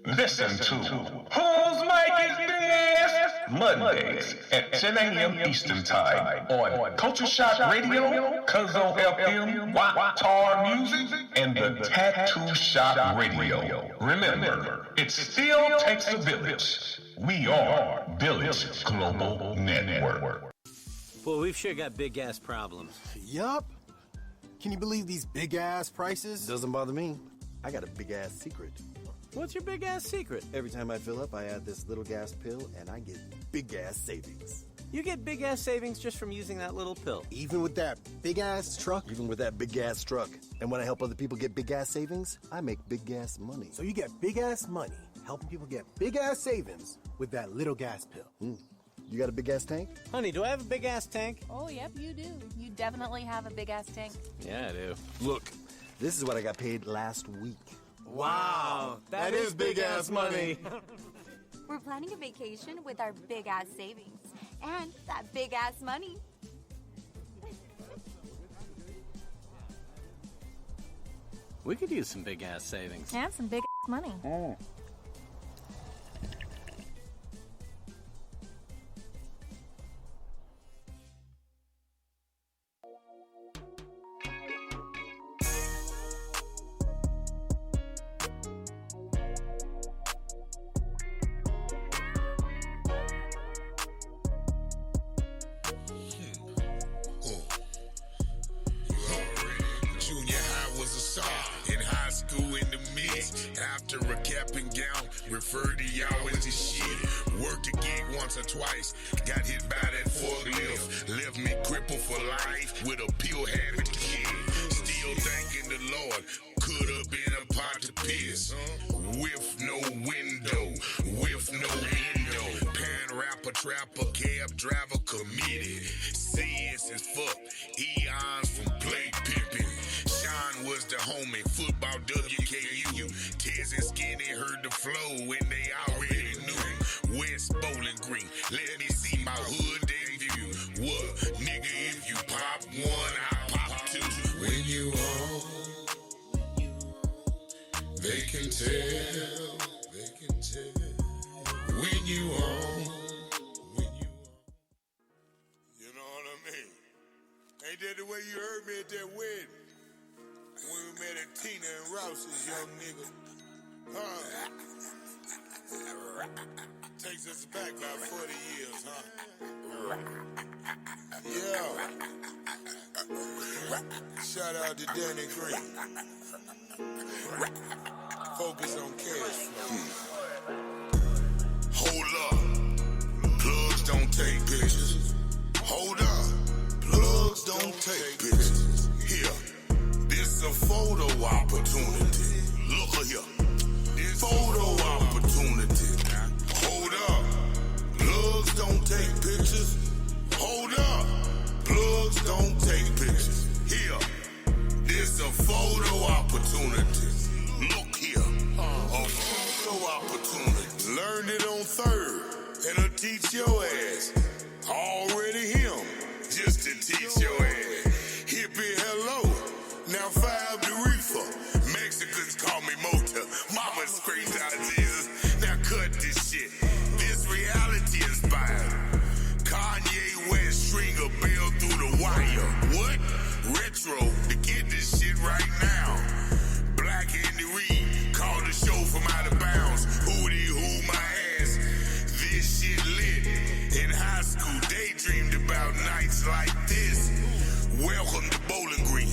Listen to Whose Mic Is This? Mondays at 10 a.m. Eastern Time on Culture Shock Radio, Cuzzo FM, Tar Music, and the Tattoo Shop Radio. Remember, it still takes a village. We are Village Global Network. Well, we've sure got big-ass problems. Yup. Can you believe these big-ass prices? Doesn't bother me. I got a big-ass secret. What's your big-ass secret? Every time I fill up, I add this little gas pill, and I get big-ass savings. You get big-ass savings just from using that little pill. Even with that big-ass truck? Even with that big-ass truck. And when I help other people get big-ass savings, I make big-ass money. So you get big-ass money, helping people get big-ass savings with that little gas pill. You got a big-ass tank? Honey, do I have a big-ass tank? Oh, yep, you do. You definitely have a big-ass tank. Yeah, I do. Look, this is what I got paid last week. Wow, that is big-ass money. We're planning a vacation with our big-ass savings and that big-ass money. We could use some big-ass savings. And some big-ass money. After a cap and gown, referred to y'all as the shit. Worked a gig once or twice, got hit by that forklift. Left me crippled for life with a pill habit to kill. Still thanking the Lord, could have been a pot to piss. With no window, with no window. Pan rapper, trapper, cab driver committed. Serious as fuck, eons from play pimping. Sean was the homie, football WKU. Tez and Skinny heard the flow and they already knew. West Bowling Green, let me see my hood debut. What? Nigga, if you pop one, I pop two. When you on, they can tell. When you on, you know what I mean? Ain't that the way you heard me at that wedding? When we met at Tina and Rouse's, young nigga. Takes us back about 40 years, Yeah. Shout out to Danny Green. Focus on cash flow. Hold up. Plugs don't take pictures. Hold up. Plugs don't take pictures. Here. This a photo opportunity. Look here. This photo opportunity. Hold up. Plugs don't take pictures. Hold up. Plugs don't take pictures. Here. This a photo opportunity. Look here. A photo opportunity. Learned it on third. And I'll teach your ass. Already him. Just to teach your ass. Hippie, hello. Now 5 the reefer. Mexicans call me Mota. Mama screams out Jesus. Now cut this shit. This reality inspired. Kanye West string a bell through the wire. What? Retro to get this shit right now. Black Andy Reid called the show from out of bounds. Hootie hoo my ass. This shit lit. In high school, daydreamed about nights like this. Welcome to Bowling Green.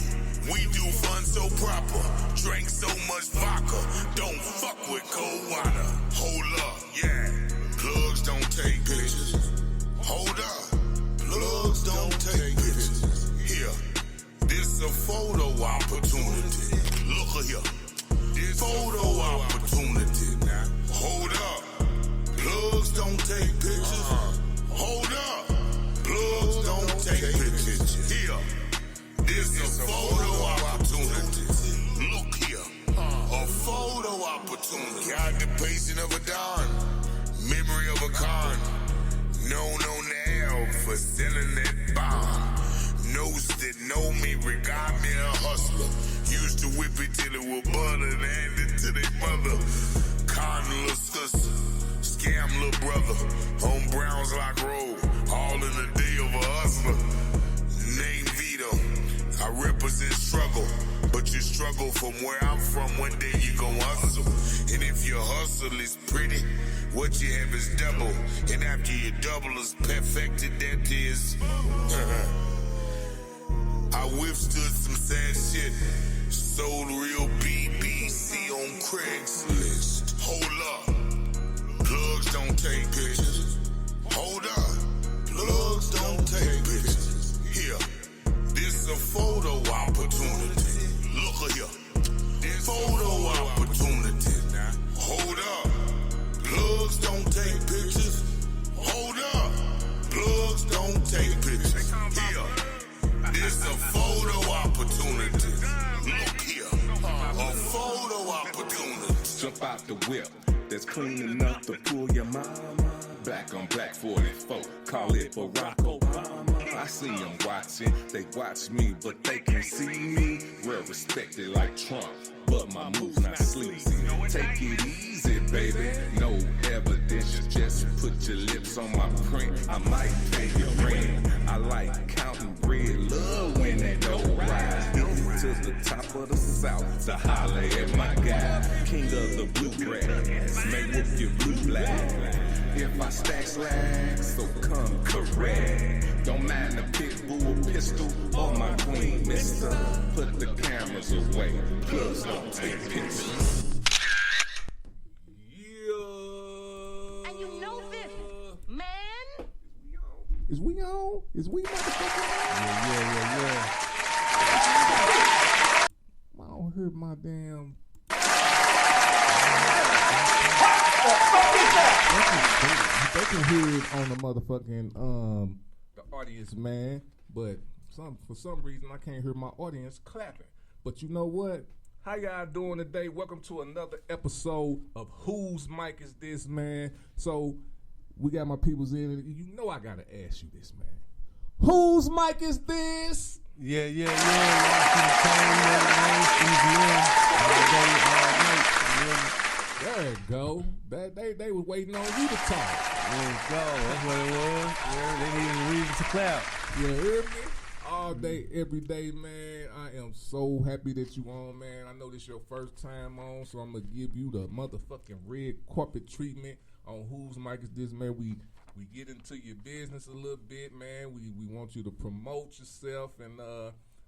We do fun so proper, drink so much vodka, don't fuck with cold water. Hold up, yeah, plugs don't take pictures. Hold up, plugs don't take pictures. Here, this a photo opportunity. Look here, this photo opportunity. Hold up, plugs don't take pictures. Hold up, plugs don't take pictures. Here. This a photo opportunity. Look here, a photo opportunity. Got the pacing of a don, memory of a con. Known on the L for selling that bomb. Knows that know me, regard me a hustler. Used to whip it till it was butter and hand it to their mother. Con From where I'm from, one day you gon' hustle. And if your hustle is pretty, what you have is double. And after you double is perfected, that is. I withstood some sad shit. Sold real BBC on Craigslist. Hold up. Plugs don't take pictures. Hold up. Plugs don't take pictures. Here. This a photo opportunity. Look here. This photo opportunity. Now, hold up. Plugs don't take pictures. Hold up. Plugs don't take pictures. Here. This a photo opportunity. Look here. A photo opportunity. Jump out the whip. That's clean enough to pull your mama. Black on black 44. Call it Barack Obama. I see them watching. They watch me, but they can't see me. Well respected like Trump, but my move's not sleazy. Take it easy, baby. No evidence. Just put your lips on my print. I might pay your rent. I like counting bread. Love when they don't rise. To the top of the south to holler at my guy. King of the bluegrass. May whoop your blue black. If I stack slacks, so come correct. Don't mind the pit bull pistol or my queen, mister. Put the cameras away. Plugs don't take pictures. And you know this, man. Is we on? Is we motherfucking on? Yeah. I don't hear my damn. They can hear it on the motherfucking the audience, man. But for some reason I can't hear my audience clapping. But you know what? How y'all doing today? Welcome to another episode of Whose Mic Is This, man? So we got my peoples in. You know I gotta ask you this, man. Whose mic is this? Yeah. Y'all see the chain, Ezium. All day, all night. There it go. They was waiting on you to talk. There you go. That's what it was. Yeah, they needed a reason to clap. You hear me? All day, every day, man. I am so happy that you on, man. I know this your first time on, so I'm gonna give you the motherfucking red carpet treatment on Whose Mic Is This, man. We get into your business a little bit, man. We want you to promote yourself, and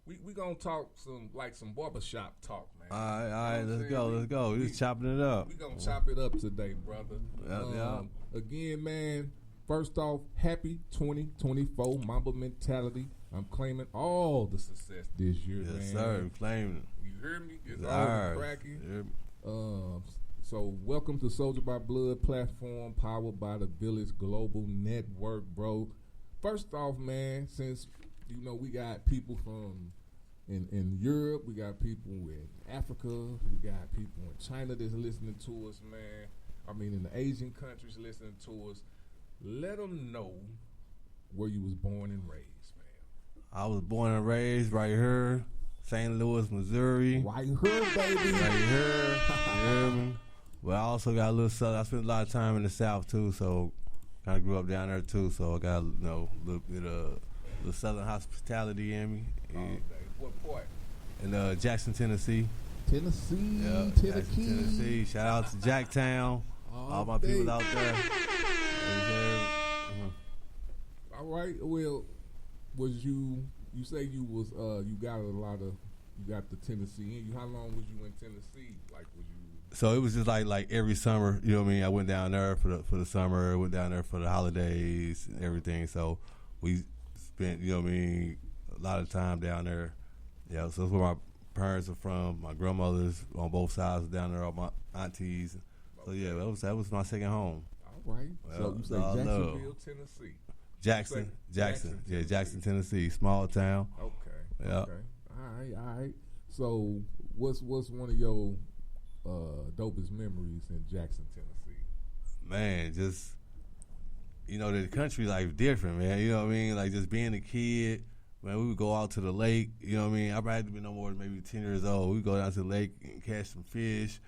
we gonna talk some barbershop talk, man. All right, let's go. We just chopping it up. We gonna chop it up today, brother. Yeah. Again, man, first off, happy 2024 Mamba mentality. I'm claiming all the success this year, man. Yes, sir. Claiming it. You hear me? It's all cracking. So welcome to Soldierbyblood platform powered by the Village Global Network, bro. First off, man, since you know we got people from in Europe, we got people in Africa, we got people in China that's listening to us, man. I mean, in the Asian countries listening to us. Let them know where you was born and raised, man. I was born and raised right here, St. Louis, Missouri. Right here, baby. Right here. You hear me? But I also got a little Southern. I spent a lot of time in the South too, so kind of grew up down there too. So I got a little bit of the Southern hospitality in me. What part? In Jackson, Tennessee. Tennessee. Jackson, Tennessee. Shout out to Jacktown. All my people out there. All right. Well, was you say you was you got the Tennessee in you? How long was you in Tennessee? Like, was you? So it was just like every summer, you know what I mean? I went down there for the summer, went down there for the holidays and everything. So we spent, you know what I mean, a lot of time down there. Yeah, so that's where my parents are from. My grandmothers on both sides down there, all my aunties. So yeah, that was my second home. All right. So you say Jacksonville, Tennessee. Jackson. Yeah, Jackson, Tennessee. Small town. Okay. Yeah. Okay. All right. So what's one of your dopest memories in Jackson, Tennessee? Man, just the country life different, man. You know what I mean? Like just being a kid, man, we would go out to the lake, you know what I mean? I probably had to be no more than maybe 10 years old. We'd go down to the lake and catch some fish,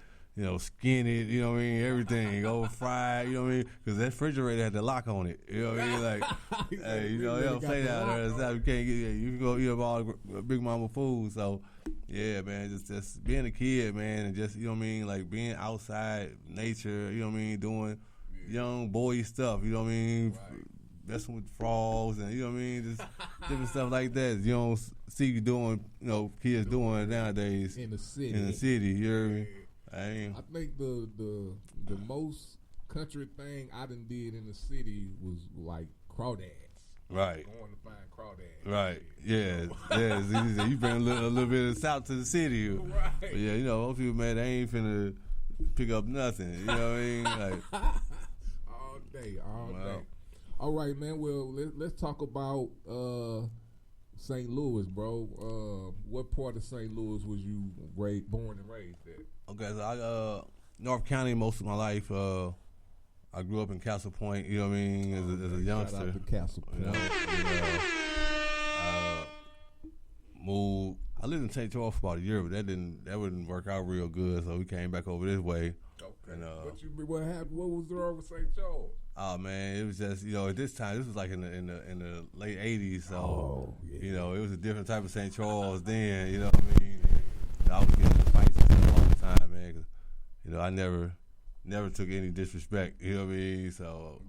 skin it, you know what I mean? Everything, go fry, you know what I mean? Because that refrigerator had the lock on it, you know what I mean? Like, hey, they don't play down there. You can't get, you can go eat up all the Big Mama food. So, Yeah, man, just being a kid, man, and just, you know what I mean, like being outside nature, you know what I mean, doing young boy stuff, you know what I mean, messing with frogs and, you know what I mean, just different stuff like that. You don't see you doing, you know, kids doing nowadays in the city. You hear me? I think the most country thing I done did in the city was like crawdads. Right. Going to find crawdads. Right. Yeah. Yeah. You bring a little bit of south to the city. Right. But yeah, you know, most people, man, they ain't finna pick up nothing. You know what I mean? Like all day. All right, man. Well, let's talk about St. Louis, bro. What part of St. Louis was you born and raised at? Okay, so I North County most of my life. I grew up in Castle Point, you know what I mean, as a youngster. Shout out to Castle Point. You know, moved. I lived in St. Charles for about a year, but that wouldn't work out real good, so we came back over this way. Okay. And, what happened? What was there over St. Charles? Oh man, it was just, you know, at this time, this was like in the late '80s, so you know, it was a different type of St. Charles then. You know what I mean? And I was getting into fights all the time, man. 'Cause, you know, I never took any disrespect. You know what I mean? So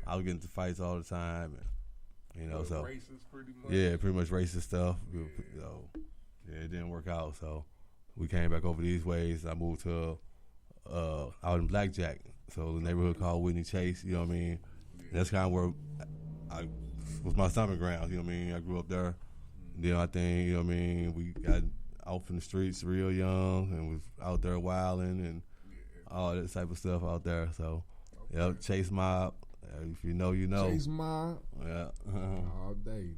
I was getting into fights all the time, and you know, so racist pretty much. Yeah, pretty much racist stuff. You know, yeah, it didn't work out, so we came back over these ways. I moved to out in Blackjack, so the neighborhood called Whitney Chase. You know what I mean? And that's kind of where I was my stomping ground. You know what I mean? I grew up there. Then I think, you know what I mean, we got out from the streets real young and was out there wilding and all that type of stuff out there. So, yep, Chase Mob. If you know, you know. Chase Mob. Yeah. All day.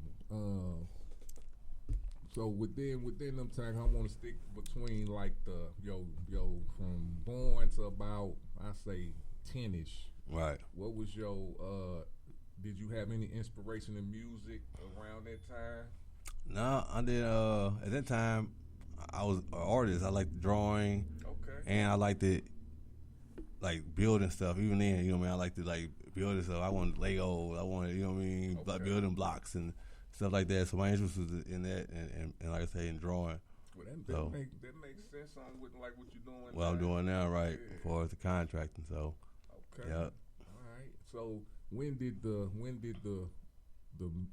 So within them times, I want to stick between like the from born to about, I say 10-ish. Right. What was your did you have any inspiration in music around that time? No, I did. At that time, I was an artist. I liked drawing. Okay. And I liked it, like building stuff. Even then, you know what I mean. I liked to like building stuff. I wanted Lego. I wanted, you know what I mean, like building blocks and stuff like that. So my interest was in that, and like I say, in drawing. Well, that makes sense on what you're doing. What I'm doing now, right? As far as the contracting, so. Okay. Yep. All right. So when did the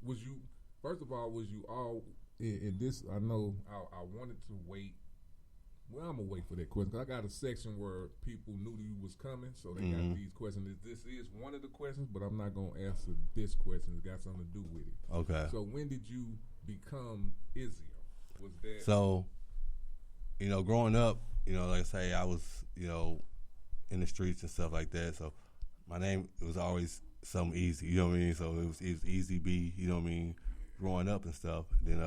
was you, first of all, was you all in this? I know I wanted to wait. Well, I'm gonna wait for that question, 'cause I got a section where people knew you was coming, so they got these questions. This is one of the questions, but I'm not gonna answer this question. It's got something to do with it. Okay. So when did you become Ezium? Was that so? You know, growing up, you know, like I say, I was, you know, in the streets and stuff like that. So my name, it was always something easy. You know what I mean? So it was Easy B. You know what I mean? Growing up and stuff. Then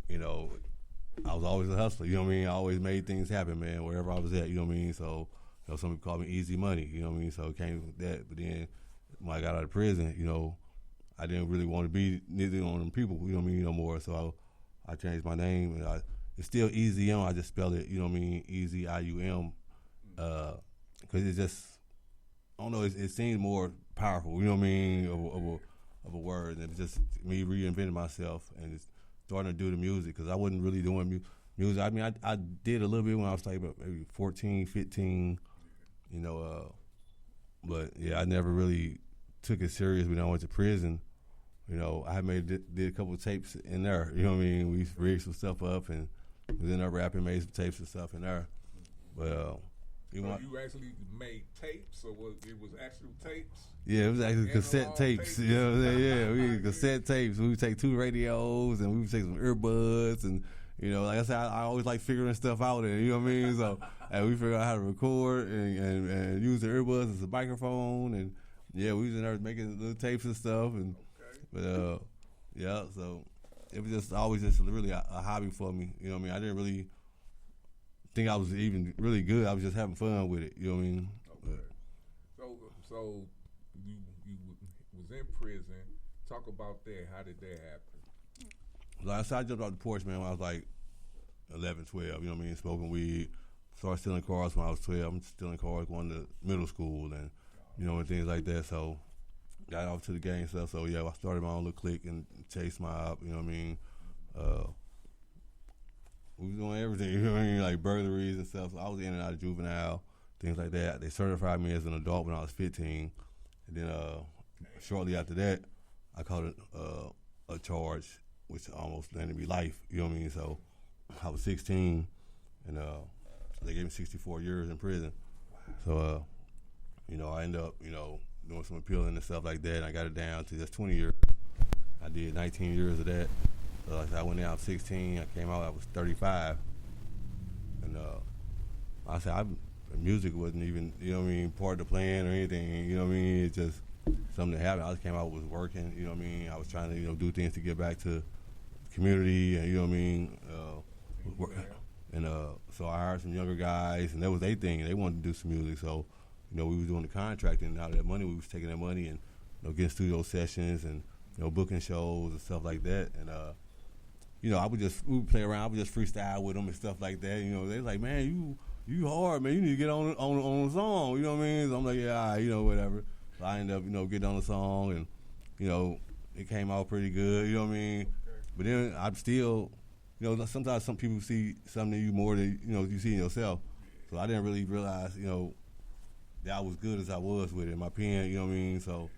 you know, I was always a hustler, you know what I mean? I always made things happen, man, wherever I was at, you know what I mean? So, you know, some people call me Easy Money, you know what I mean? So it came with that. But then when I got out of prison, you know, I didn't really want to be neither one of them people, you know what I mean, no more. So I changed my name, and it's still Ezium. I just spelled it, you know what I mean, Easy IUM, because it just, I don't know, it seemed more powerful, you know what I mean, of a word. And it's just me reinventing myself and just starting to do the music, because I wasn't really doing music. I mean, I did a little bit when I was like maybe 14, 15, you know, but yeah, I never really took it serious when I went to prison. You know, I did a couple of tapes in there, you know what I mean? We rigged some stuff up and was in there rapping, made some tapes and stuff in there. But you actually made tapes, or it was actual tapes? Yeah, it was actually cassette tapes. You know what I'm saying? Yeah, we had cassette tapes. We would take 2 radios and we would take some earbuds, and you know, like I said, I always like figuring stuff out, and you know what I mean. So and we figured out how to record and use the earbuds as a microphone, and yeah, we was in there making little tapes and stuff, and but yeah, so it was just always just really a hobby for me. You know what I mean? I didn't really think I was even really good. I was just having fun with it. You know what I mean? Okay. So you was in prison. Talk about that. How did that happen? Like I said, I jumped off the porch, man, when I was like 11, 12. You know what I mean? Smoking weed. Started stealing cars when I was 12. I'm stealing cars going to middle school and, you know, and things like that. So got off to the gang stuff. So, yeah, I started my own little clique and chased my up, you know what I mean? we was doing everything. You know what I mean? Like burglaries and stuff. So I was in and out of juvenile, things like that. They certified me as an adult when I was 15, and then shortly after that, I caught a charge which almost landed me life. You know what I mean? So I was 16, and they gave me 64 years in prison. So I ended up doing some appealing and stuff like that. And I got it down to just 20 years. I did 19 years of that. So like I went out 16. I came out. I was 35, and I said music wasn't even part of the plan or anything. You know what I mean? It's just something that happened. I just came out was working. You know what I mean? I was trying to do things to get back to the community, and you know what I mean. So I hired some younger guys, and that was their thing. They wanted to do some music, so we was doing the contracting. And out of that money, we was taking that money and getting studio sessions and booking shows and stuff like that. And we would play around. I would just freestyle with them and stuff like that. They was like, man, you hard, man. You need to get on a song. You know what I mean? So I'm like, yeah, all right, whatever. So I ended up getting on the song, and it came out pretty good. You know what I mean? But then I'm still. Sometimes some people see something in you more than you see in yourself. So I didn't really realize, that I was good as I was with it in my pen. You know what I mean? So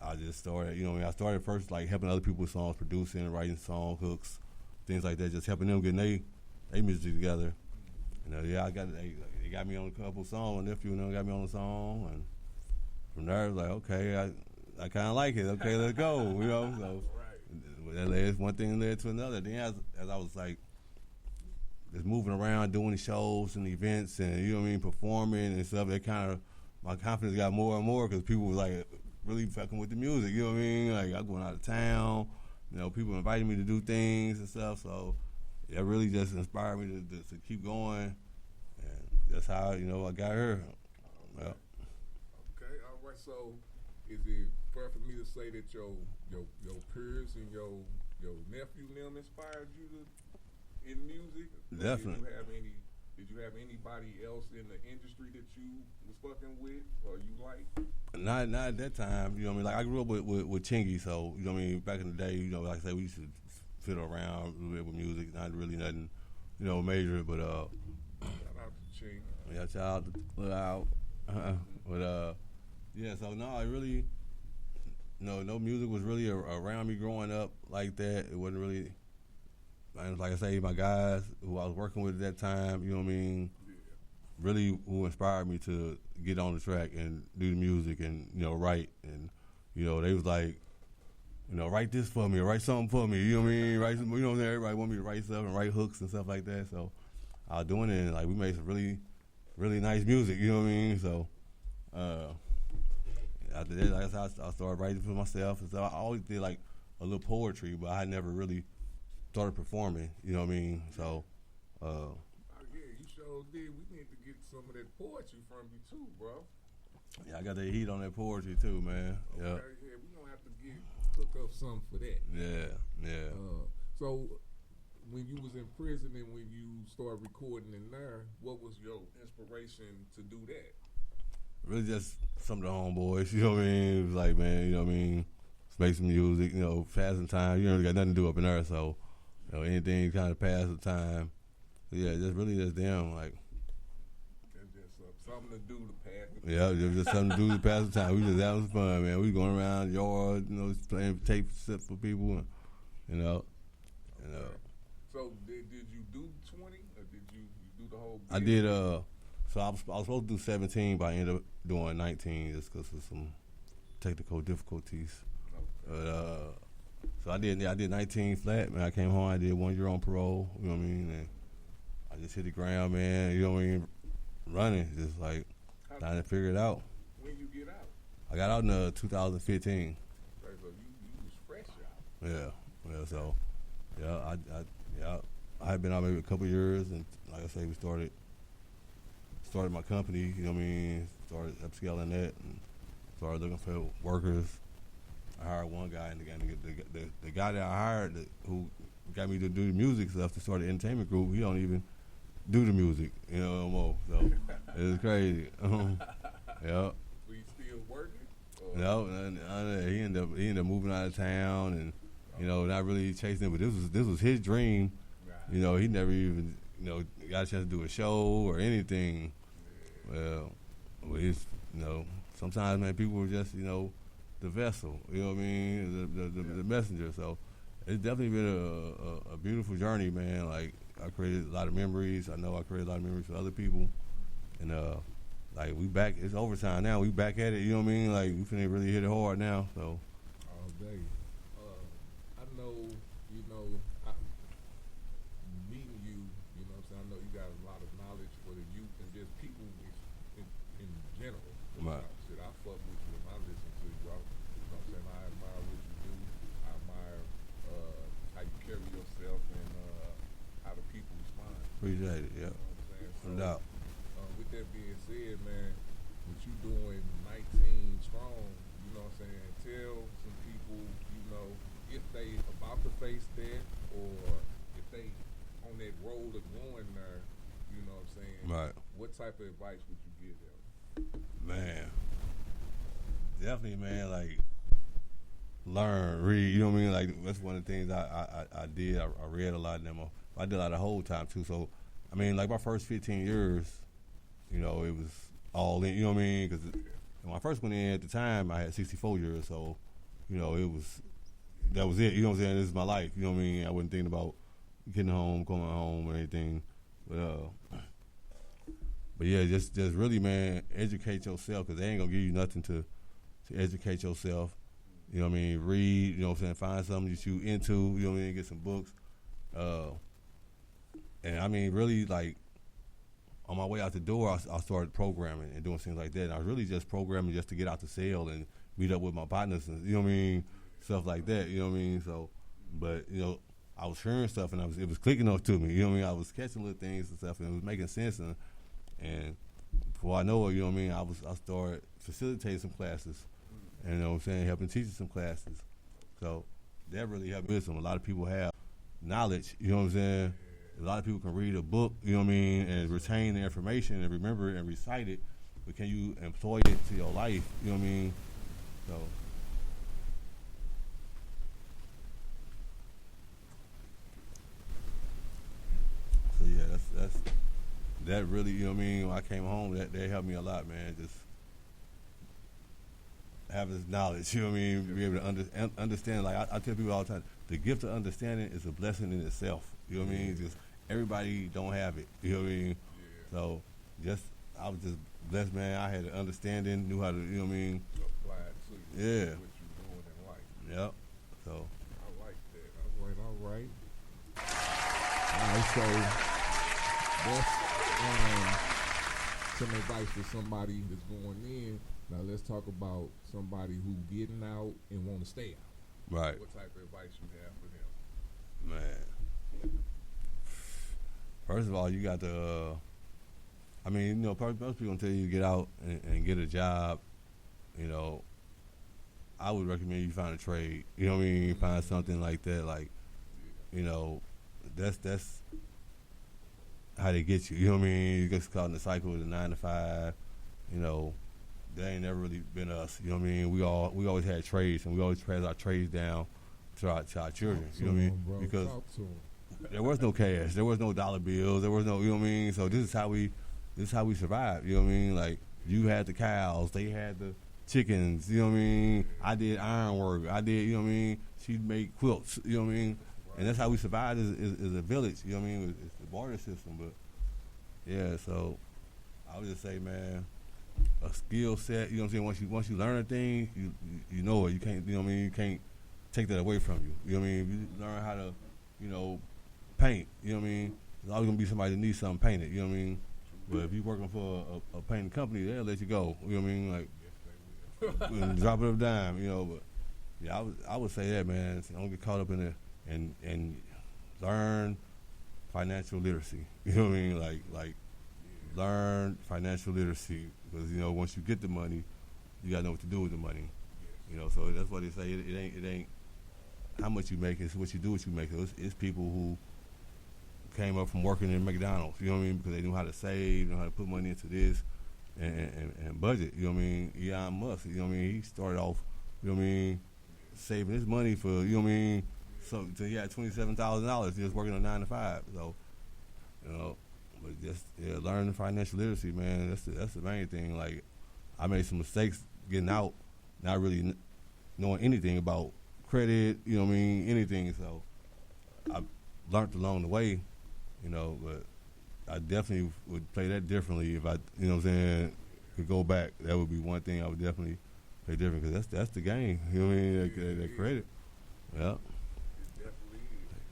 I just started. I started first like helping other people with songs, producing, writing song hooks, things like that. Just helping them getting their music together. They got me on a couple songs. My nephew and them got me on a song, and from there I was like, okay, I kind of like it. Okay, let's go. So. That led one thing led to another. Then as I was like just moving around, doing the shows and events, and performing and stuff, that kind of my confidence got more and more because people were like really fucking with the music. You know what I mean? Like I'm going out of town. People inviting me to do things and stuff. So that really just inspired me to keep going, and that's how I got here. Yeah. Okay, all right. So is it fair for me to say that your peers and your nephew and them inspired you in music? Definitely. Did you have anybody else in the industry that you was fucking with or you like? Not at that time. Like I grew up with Chingy, so back in the day, like I said, we used to fiddle around a little bit with music, not really nothing, major, but shout out to Chingy. Yeah, shout out to Lil Out. But yeah, so no, I really. No music was really around me growing up like that. It wasn't really, and like I say, my guys who I was working with at that time, you know what I mean, really who inspired me to get on the track and do the music and, write. And, they was like, write this for me, or write something for me, you know what I mean? Write some, everybody want me to write stuff and write hooks and stuff like that. So I was doing it, and like we made some really, really nice music, you know what I mean? So, after that, like I started writing for myself, and so I always did like a little poetry, but I never really started performing. You know what I mean? So, yeah, you sure did. We need to get some of that poetry from you too, bro. Yeah, I got that heat on that poetry too, man. Okay, yeah, we gonna have to hook up something for that. Yeah. So, when you was in prison and when you started recording in there, what was your inspiration to do that? Really just some of the homeboys, you know what I mean? It was like, man, you know what I mean? Let's make some music, passing time. You ain't got nothing to do up in there, so, anything kind of pass the time. So, yeah, just them, like. It's just something to do to pass the time. Yeah, it was just something to do to pass the time. We just having fun, man. We going around the yard, playing tape set for people, and. So, did you do 20, or did you do the whole I did, so I was supposed to do 17, but I ended up doing 19 just because of some technical difficulties. Okay. So I did 19 flat, man. I came home, I did 1 year on parole, you know what I mean? And I just hit the ground, man, you know what I mean? Running, just like trying to figure it out. When you get out? I got out in 2015. So you was fresh out. Yeah, so, I had been out maybe a couple years, and like I say, we started my company, you know what I mean, started upscaling that and started looking for workers. I hired one guy, and the guy that I hired who got me to do the music stuff to start the entertainment group, he don't even do the music, no more. So it's crazy. Yeah. So you still working? No, he ended up moving out of town and, not really chasing it, but this was his dream. You know, he never even, you know, got a chance to do a show or anything. Well, it's, you know, sometimes, man, people are just, you know, the vessel. You know what I mean? The messenger. So it's definitely been a beautiful journey, man. Like, I created a lot of memories. I know I created a lot of memories for other people. And, like, we back. It's overtime now. We back at it. You know what I mean? Like, we finna really hit it hard now. So. All day. I know, you know, meeting you, you know what I'm saying? I know you got a lot of knowledge for the youth and just people in general. Right. Shit, I fuck with you and I listen to you. You know what I'm saying? I admire what you do. I admire how you carry yourself and how the people respond. Appreciate it, yeah. You know what I'm saying? So, no doubt. With that being said, man, what you doing 19 strong, you know what I'm saying? Tell some people, you know, if they about to face that or if they on that road of going there, you know what I'm saying? Right. What type of advice would you give them? Man, definitely, man, like, learn, read, you know what I mean? Like, that's one of the things I did. I read a lot of them. I did a lot of whole time, too. So, I mean, like, my first 15 years, you know, it was all in, you know what I mean? Because when I first went in at the time, I had 64 years. So, you know, that was it. You know what I'm saying? This is my life. You know what I mean? I wasn't thinking about getting home, going home, or anything. But yeah, just really, man, educate yourself because they ain't going to give you nothing to educate yourself. You know what I mean? Read, you know what I'm saying? Find something that you into, you know what I mean? Get some books. And I mean, really, like, on my way out the door, I started programming and doing things like that. And I was really just programming just to get out the cell and meet up with my partners and, you know what I mean? Stuff like that, you know what I mean? So, but, you know, I was hearing stuff and it was clicking up to me, you know what I mean? I was catching little things and stuff and it was making sense. And before I know it, you know what I mean? I started facilitating some classes and, you know what I'm saying, helping teach some classes. So that really helped me with some. A lot of people have knowledge, you know what I'm saying? A lot of people can read a book, you know what I mean, and retain the information and remember it and recite it, but can you employ it to your life, you know what I mean? So yeah, that really, you know what I mean, when I came home, that helped me a lot, man, just have this knowledge, you know what I mean, be able to understand, like I tell people all the time, the gift of understanding is a blessing in itself, you know what I mean, just everybody don't have it, you know what I mean, so I was just blessed, man, I had an understanding, knew how to, you know what I mean, Apply it to you, yeah, what you're doing in life. Yep, so. I like that, all right. All right, so that's some advice for somebody that's going in. Now let's talk about somebody who getting out and want to stay out. Right. What type of advice you have for them? Man. First of all, you got to, I mean, you know, most people gonna tell you to get out and get a job. You know, I would recommend you find a trade. You know what I mean? Find something like that. Like, you know, that's how they get you. You know what I mean? You get caught in the cycle of the 9 to 5. You know, that ain't never really been us. You know what I mean? We always had trades, and we always passed our trades down to our children. You know what I mean? Bro, because there was no cash, there was no dollar bills, there was no, you know what I mean? So this is how we survived. You know what I mean? Like, you had the cows, they had the chickens. You know what I mean? I did ironwork. I did, you know what I mean? She'd make quilts. You know what I mean? And that's how we survived as a village. You know what I mean? It's the barter system, but yeah. So I would just say, man, a skill set. You know what I'm saying? Once you learn a thing, you know it. You can't. You know what I mean? You can't take that away from you. You know what I mean? If you learn how to, you know, paint. You know what I mean? There's always gonna be somebody that needs something painted. You know what I mean? But if you're working for a painting company, they'll let you go. You know what I mean? Like, drop it a dime. You know, but yeah, I would say that, man. Don't get caught up in it and learn financial literacy. You know what I mean? Like learn financial literacy, because you know, once you get the money, you gotta know what to do with the money. You know, so that's what they say. It ain't how much you make, it's what you do with you make. It's people who came up from working in McDonald's, you know what I mean, because they knew how to save, know how to put money into this and budget, you know what I mean. Elon Musk, you know what I mean, he started off, you know what I mean, saving his money for, you know what I mean, So he had $27,000 just working a 9 to 5. So, but just learning financial literacy, man. That's the main thing. Like, I made some mistakes getting out, not really knowing anything about credit. Anything. So I learned along the way, But I definitely would play that differently if I, could go back. That would be one thing I would definitely play different because that's the game. That credit. Yeah.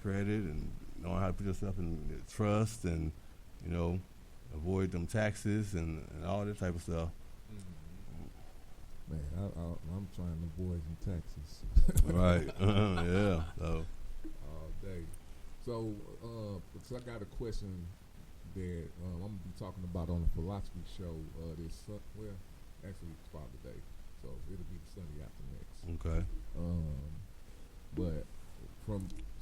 Credit and knowing how to put yourself in trust and, avoid them taxes and all that type of stuff. Man, I'm trying to avoid some taxes. Right. Yeah. So. All day. So, I got a question that I'm going to be talking about on the philosophy show actually it's Father's Day, so it'll be the Sunday after next. Okay. But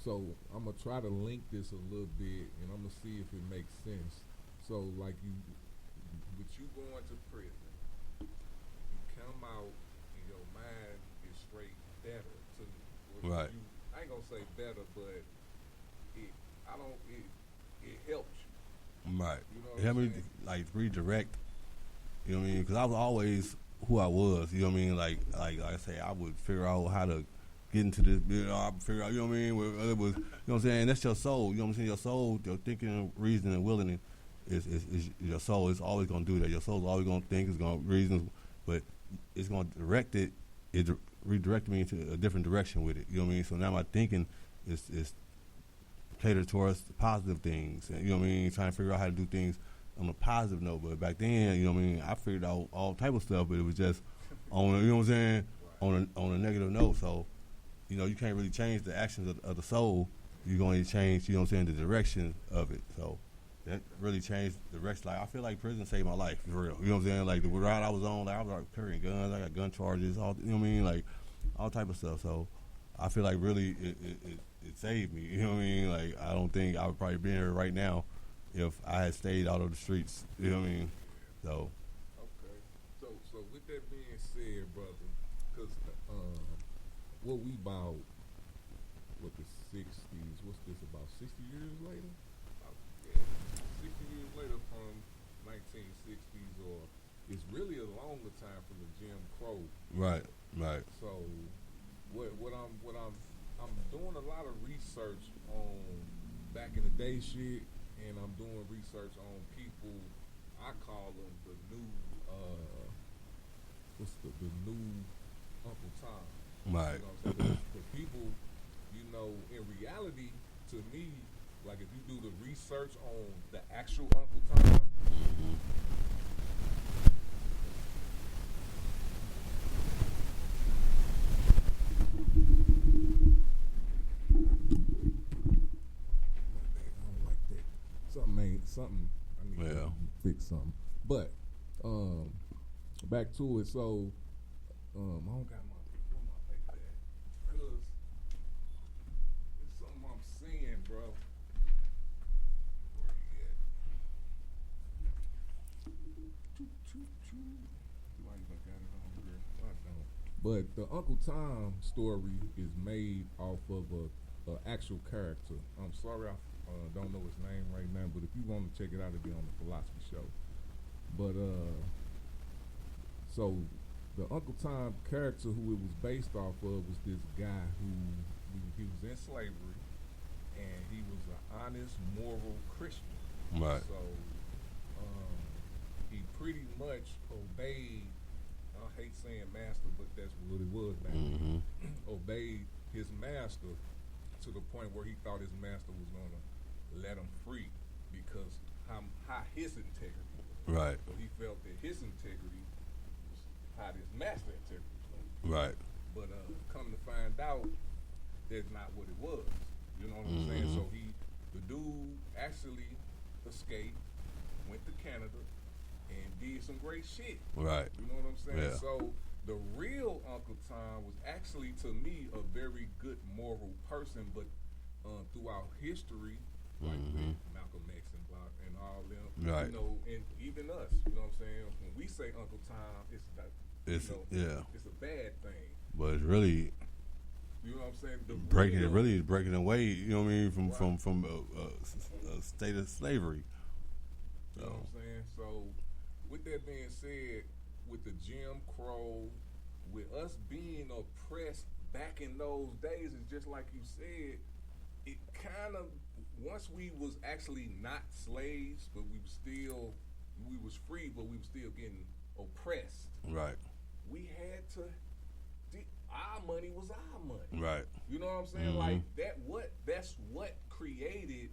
so I'm going to try to link this a little bit, and I'm going to see if it makes sense. So, like with you going to prison, you come out and your mind is straight better. Right. I ain't going to say better, but it helps you. Right. You know it helped me like redirect. You know what I mean? Because I was always who I was. You know what I mean? Like I say, I would figure out how to get into this. I figure out. You know what I mean? Whether it was, you know what I'm saying? That's your soul. You know what I'm saying? Your soul, your thinking, reasoning, and willing is your soul. It's always gonna do that. Your soul's always gonna think. It's gonna reason, but it's gonna direct it. It redirected me into a different direction with it. You know what I mean? So now my thinking is catered towards the positive things. And, you know what I mean? Trying to figure out how to do things on a positive note. But back then, you know what I mean? I figured out all type of stuff, but it was just on, you know what I'm saying? On a negative note. So, you can't really change the actions of the soul. You're going to change, you know what I'm saying, the direction of it. So that really changed the direction. Like, I feel like prison saved my life, for real. You know what I'm saying? Like, the route I was on, like, I was like carrying guns. I got gun charges, all, you know what I mean? Like, all type of stuff. So I feel like really it saved me. You know what I mean? Like, I don't think I would probably be here right now if I had stayed out of the streets. You know what I mean? So. Okay. So with that being said, brother, because what we about, the 60s, what's this, about 60 years later? 60 years later from 1960s, or it's really a longer time from the Jim Crow. Right. So what I'm doing a lot of research on back in the day shit, and I'm doing research on people. I call them the new the new Uncle Tom. Right. The people, in reality, to me, like if you do the research on the actual Uncle Tom. Something I need to fix something. But back to it. So I don't got my paper at, because it's something I'm seeing, bro. Where he at? Do I even got it on here? I don't. But the Uncle Tom story is made off of a actual character. I'm sorry, I don't know his name right now, but if you want to check it out, it'll be on the philosophy show. But so the Uncle Tom character who it was based off of was this guy who he was in slavery, and he was an honest, moral Christian. Right. So he pretty much obeyed. I hate saying master, but that's what it was back then. Obeyed his master to the point where he thought his master was gonna let him free because how his integrity was. Right. So he felt that his integrity was how his master integrity was. Right. But come to find out, that's not what it was. You know what I'm saying? So the dude actually escaped, went to Canada, and did some great shit. Right. You know what I'm saying? Yeah. So the real Uncle Tom was actually, to me, a very good moral person, but throughout history, like with Malcolm X and all them, right. And even us, you know what I'm saying? When we say Uncle Tom, it's a bad thing. But it's really You know what I'm saying? Breaking away. You know what I mean? From a state of slavery. You know what I'm saying? So, with that being said, with the Jim Crow, with us being oppressed back in those days, it's just like you said. It kind of, once we was actually not slaves, but we was free, but we were still getting oppressed. Right. We had to, our money was our money. Right. You know what I'm saying? Like that's what created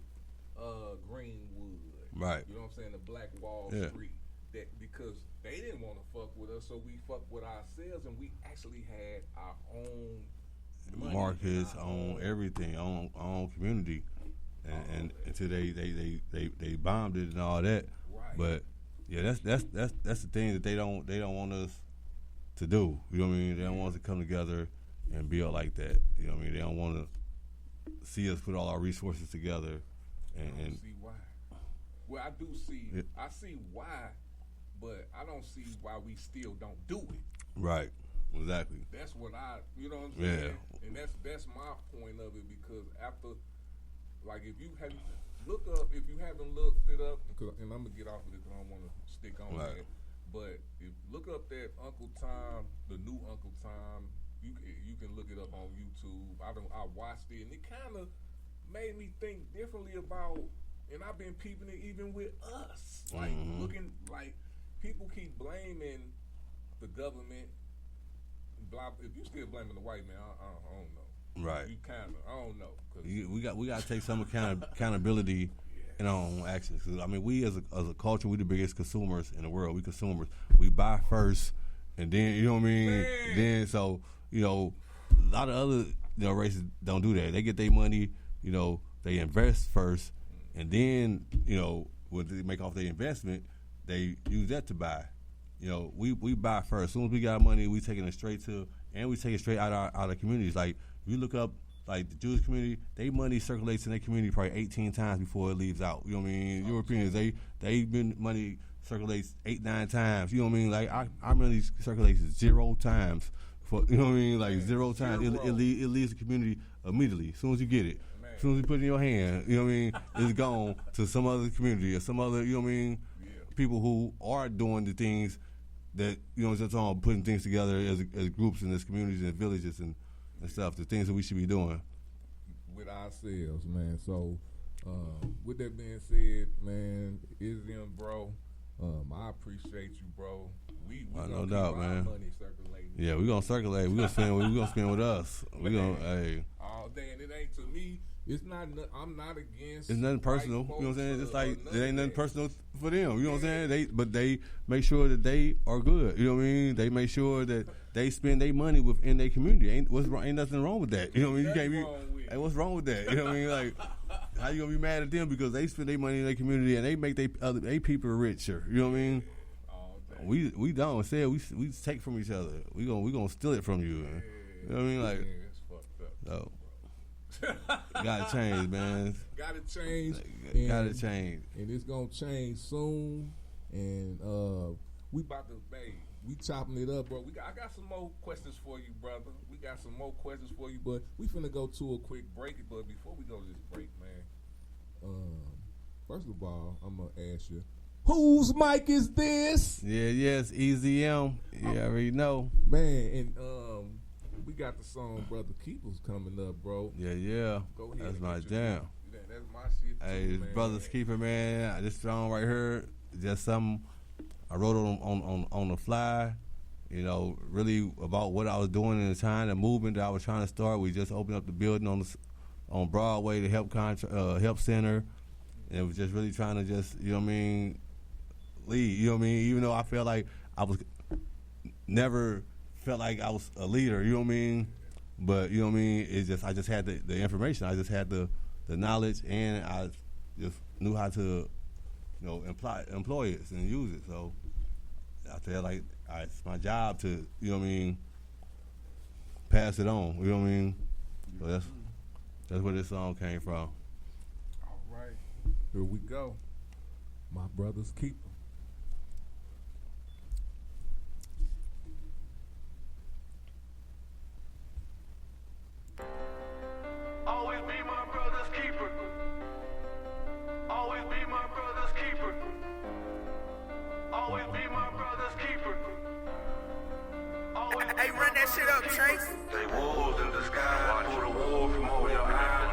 Greenwood. Right. You know what I'm saying? The Black Wall Street. That because they didn't want to fuck with us, so we fucked with ourselves, and we actually had our own markets, on everything, on community, and until they bombed it and all that. Right. But yeah, that's the thing that they don't want us to do. You know what I mean? They don't want us to come together and build like that. You know what I mean? They don't want to see us put all our resources together. And see why. Well, I do see. Yeah. I see why, but I don't see why we still don't do it. Right. Exactly. That's what you know what I'm saying? Yeah. And that's my point of it, because after, like, if you haven't looked it up, and I'm gonna get off of it because I don't want to stick on that. But if look up that Uncle Tom, the new Uncle Tom, you can look it up on YouTube. I watched it, and it kind of made me think differently about. And I've been peeping it even with us, like looking like people keep blaming the government. If you still blaming the white man, I don't know. Right. You kind of, I don't know. We got to take some accountability in our own actions. Cause, I mean, we as a culture, we the biggest consumers in the world. We consumers. We buy first, and then you know what I mean. Man. Then so a lot of other races don't do that. They get their money. They invest first, and then when they make off their investment, they use that to buy. We buy first. As soon as we got money, we taking it straight out of communities. Like if you look up like the Jewish community, their money circulates in their community probably 18 times before it leaves out. You know what I mean? Europeans, they been money circulates 8-9 times. You know what I mean? Like our money circulates 0 times. For you know what I mean? Like 0 times. It leaves the community immediately as soon as you get it. As soon as you put it in your hand, you know what I mean? It's gone to some other community or some other. You know what I mean? People who are doing the things that just on putting things together as groups and as communities and villages and stuff, the things that we should be doing with ourselves, man. So with that being said, man, Ezium, bro, I appreciate you, bro. We no doubt, man. Money circulating. Yeah, we gonna circulate. We gonna spend with us. We gonna all day, and it ain't to me. It's not. I'm not against. It's nothing personal. You know what I'm saying? It's like it ain't nothing personal for them. You know what I'm saying? They make sure that they are good. You know what I mean? They make sure that they spend their money within their community. Ain't nothing wrong with that. You know what I mean? You can't be. Hey, what's wrong with that? You know what I mean? Like, how you gonna be mad at them because they spend their money in their community and they make they people richer? You know what I mean? We don't say we take from each other. We gonna steal it from you. You know what I mean? Like, it's fucked up. No. Gotta change, man. Gotta change. Gotta change. And it's gonna change soon. And we about to, we chopping it up, bro. I got some more questions for you, brother. We got some more questions for you, but we finna go to a quick break. But before we go to this break, man, first of all, I'm gonna ask you, whose mic is this? Yes, Ezium. You already know, man. And we got the song "Brother Keeper's" coming up, bro. Yeah. Go ahead. That's my jam. That's my shit too, hey, man. Brother's Keeper, man. This song right here, just something I wrote on the fly. Really about what I was doing in the time, the movement that I was trying to start. We just opened up the building on Broadway, the help center, and it was just really trying to just lead. You know what I mean? Even though I felt like I was never felt like I was a leader. You know what I mean? But you know what I mean? It's just I just had the information. I just had the knowledge, and I just knew how to employ it and use it. So I feel like it's my job to pass it on. You know what I mean? So that's where this song came from. All right, here we go. My Brother's Keeper. run that shit up, Trace. They wolves in disguise. Pull the wool from over your eyes.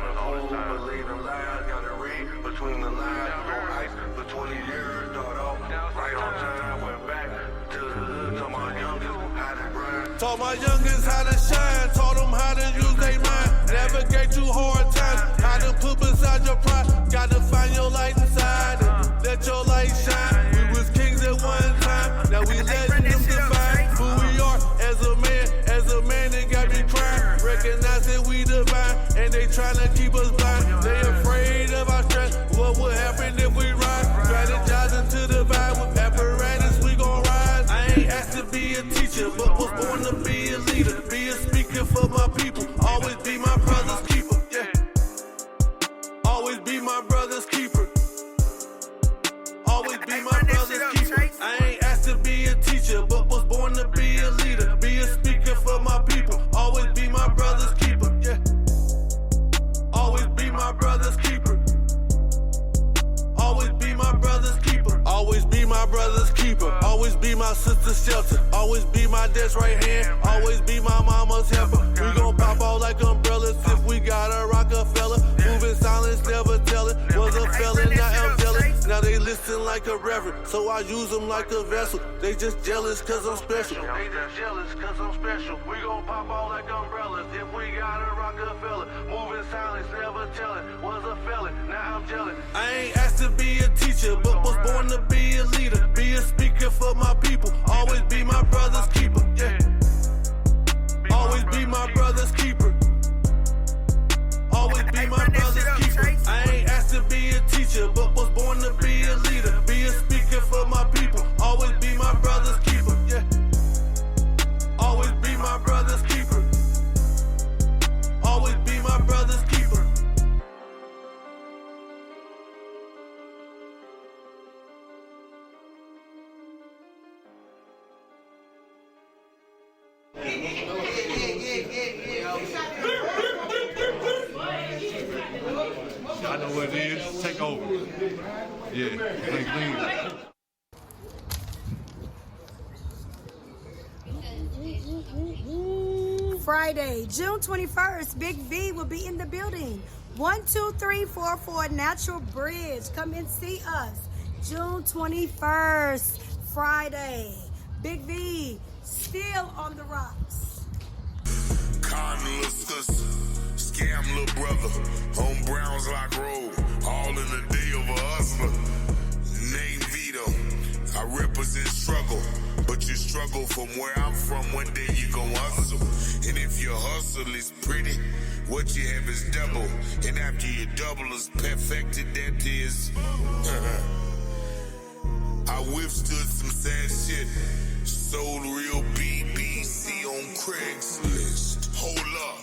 Believe in lies. Gotta read between the lines. Go ice for 20 years. Start off right on time. Went back to the hood. Told my youngest how to grind. Taught my youngest how to shine. Taught them how to use their mind. Navigate through hard times. How to put beside your pride. Gotta find your light inside. And let your light shine. We was kings at one time. Now we letting them define who we are as a man. As a man, they got me crying. Recognize that we divine. And they tryna keep us blind. They afraid of our strength. What would happen if we ride? Strategizing to divide. With apparatus, we gon' rise. I ain't asked to be a teacher, but was born to be a leader. Be a speaker for my people. Always be my brother's keeper. Yeah. Always be my brother's keeper. Always be my brother's keeper. I ain't asked to be a teacher, but was born to be a leader. Be a speaker for my people. Always be my brother's keeper. Yeah. Always be my brother's keeper. Always be my brother's keeper. Always be my brother's keeper. Always be my sister's shelter. Always be my dad's right hand. Always be my mama's helper. We gon' pop out like umbrellas if we got a Rockefeller. Moving silence, never tellin'. Was a felon, now I'm jealous. Now they listen like a reverend, so I use them like a vessel. They just jealous cause I'm special. They just jealous cause I'm special. We gon' pop out like umbrellas if we got a Rockefeller. Moving silence, never tellin'. Was a felon, now I'm jealous. I ain't asked to be a teacher, but was born to be a leader. Be a speaker for my people. Always be my brother's keeper. Yeah. Always be my brother's keeper. Always be my brother's keeper. I ain't asked to be a teacher, but was born to be a leader. Be a speaker for my people. Always be my brother's keeper. Yeah. Always be my brother's keeper. Always be my brother's keeper. I know what it is. Take over. Yeah, lean. Friday, June 21st, Big V will be in the building. 12344 Natural Bridge. Come and see us. June 21st, Friday. Big V, still on the rocks. Conless, scam little brother, home Browns Lock Road, all in the day of a hustler. Name Vito, I represent struggle, but you struggle from where I'm from. One day you gon' hustle, and if your hustle is pretty, what you have is double, and after you double is perfected, that is. I withstood some sad shit, sold real BBC on Craigslist. Hold up.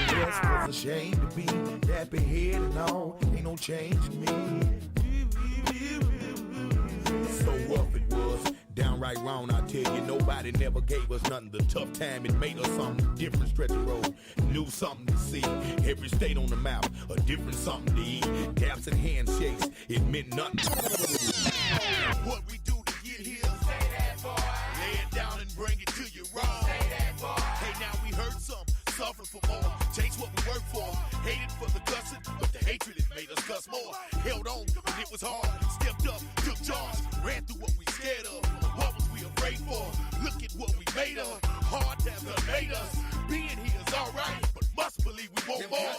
Just was ashamed to be nappy head and all. Ain't no change in me. So rough it was, downright wrong. I tell you, nobody never gave us nothing. The tough time it made us something different. Stretch the road, new something to see. Every state on the map, a different something to eat. Taps and handshakes, it meant nothing. What we do to get here? Say that, boy. Lay it down and bring it to you raw. Say that, boy. Hey, now we heard some. Suffer for more, chase what we work for. Hated for the cussing, but the hatred it made us cuss more. Held on when it was hard, stepped up, took charge, ran through what we scared of. What was we afraid for? Look at what we made of. Hard times have made us. Being here is alright, but must believe we won't more.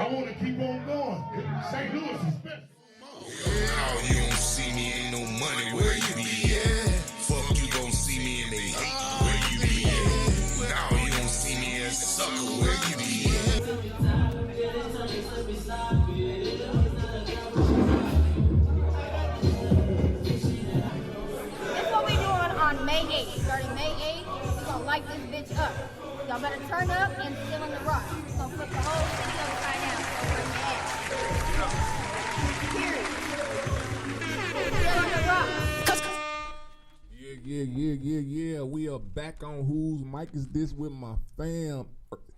I want to keep on going. St. Louis is special. Now you don't see me, ain't no money. Where you be at? Fuck you gon' see me and they hate. Where you be at? Now you don't see me as a sucker. Where you be at? That's what we doing on May 8th. Starting May 8th, we're gonna light this bitch up. Y'all better turn up and still in the rock. We're gonna flip the whole city upside down. So bring your ass. Period. Yeah. We are back on Whose Mic Is This with my fam.